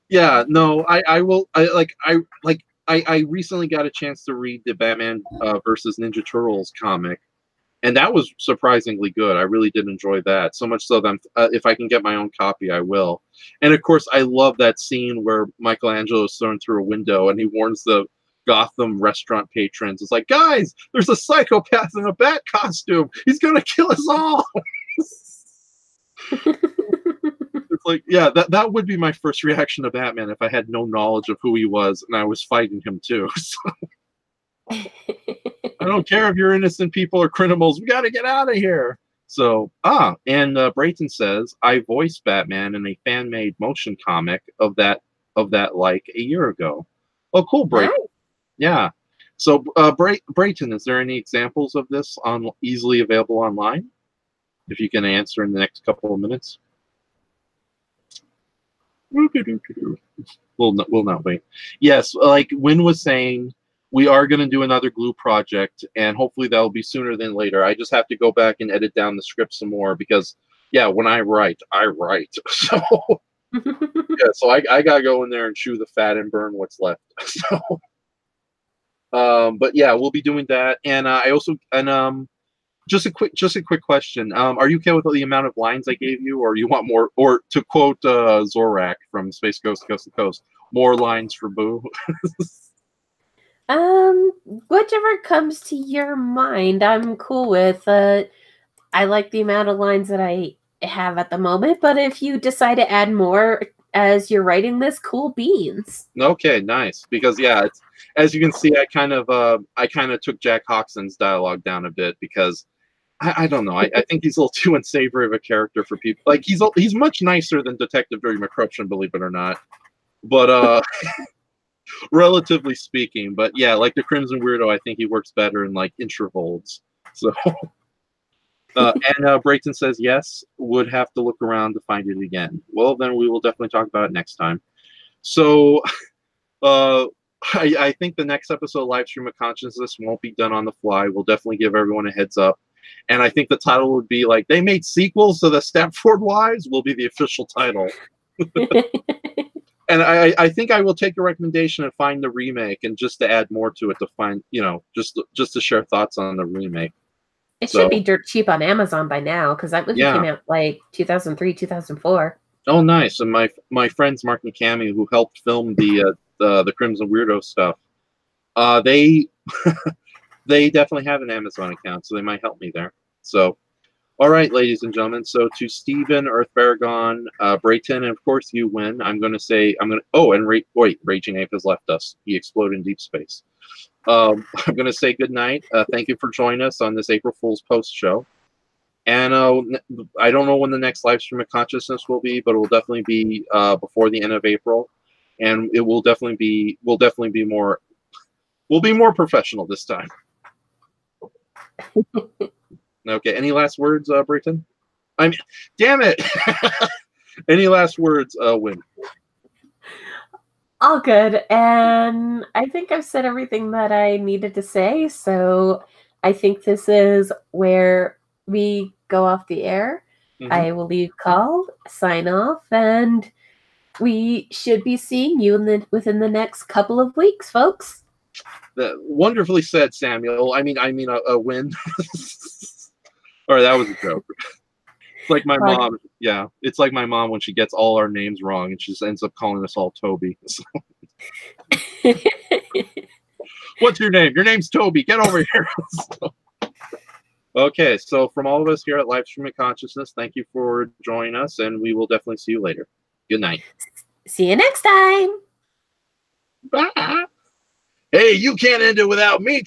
Yeah, no, I will. I recently got a chance to read the Batman versus Ninja Turtles comic, and that was surprisingly good. I really did enjoy that. So much so that if I can get my own copy, I will. And of course, I love that scene where Michelangelo is thrown through a window and he warns the Gotham restaurant patrons. It's like, guys, there's a psychopath in a bat costume. He's going to kill us all. It's like, yeah, that would be my first reaction to Batman if I had no knowledge of who he was and I was fighting him too. So. I don't care if you're innocent people or criminals. We got to get out of here. So, and Brayton says, I voiced Batman in a fan-made motion comic of that like a year ago. Oh, cool, Brayton. Nice. Yeah. So, Brayton, is there any examples of this easily available online? If you can answer in the next couple of minutes. We'll not wait. Yes, like Win was saying, we are going to do another Glue project, and hopefully that will be sooner than later. I just have to go back and edit down the script some more because, yeah, when I write, I write. So, yeah, so I got to go in there and chew the fat and burn what's left. So, but yeah, we'll be doing that. And I also, just a quick question. Are you okay with the amount of lines I gave you, or you want more? Or to quote Zorak from Space Ghost Coast to Coast, more lines for Boo? Whichever comes to your mind, I'm cool with. I like the amount of lines that I have at the moment, but if you decide to add more, as you're writing this cool beans. Okay, nice. Because yeah, it's, as you can see, I kind of took Jack Hawkson's dialogue down a bit because I don't know. I think he's a little too unsavory of a character for people. Like he's much nicer than Detective Dirty McCruption, believe it or not. But relatively speaking, but yeah, like the Crimson Weirdo, I think he works better in like introvolds. So, and Brayton says yes, would have to look around to find it again. Well, then we will definitely talk about it next time. So, I think the next episode, Live Stream of Consciousness, won't be done on the fly. We'll definitely give everyone a heads up. And I think the title would be like, they made sequels to the Stepford Wives will be the official title. And I think I will take your recommendation and find the remake, and just to add more to it, to find, you know, just to share thoughts on the remake. It should be dirt cheap on Amazon by now, because that movie came out like 2003, 2004. Oh, nice. And my friends Mark and Cammy, who helped film the Crimson Weirdo stuff, they they definitely have an Amazon account, so they might help me there. So, all right, ladies and gentlemen. So to Steven, Earth Baragon, Brayton, and of course you win. Oh, and Raging Ape has left us. He exploded in deep space. I'm going to say good night. Thank you for joining us on this April Fool's post show. And I don't know when the next live stream of consciousness will be, but it will definitely be before the end of April, and it will definitely be more. We'll be more professional this time. Okay. Any last words, Brayton? Damn it! Any last words, Win? All good. And I think I've said everything that I needed to say. So I think this is where we go off the air. Mm-hmm. I will leave call, sign off, and we should be seeing you within the next couple of weeks, folks. Wonderfully said, Samuel. I mean a win. Or that was a joke. It's like my mom. Yeah, it's like my mom when she gets all our names wrong and she just ends up calling us all Toby. So. What's your name? Your name's Toby. Get over here. Okay, so from all of us here at Live Stream of Consciousness, thank you for joining us, and we will definitely see you later. Good night. See you next time. Bye. Hey, you can't end it without me.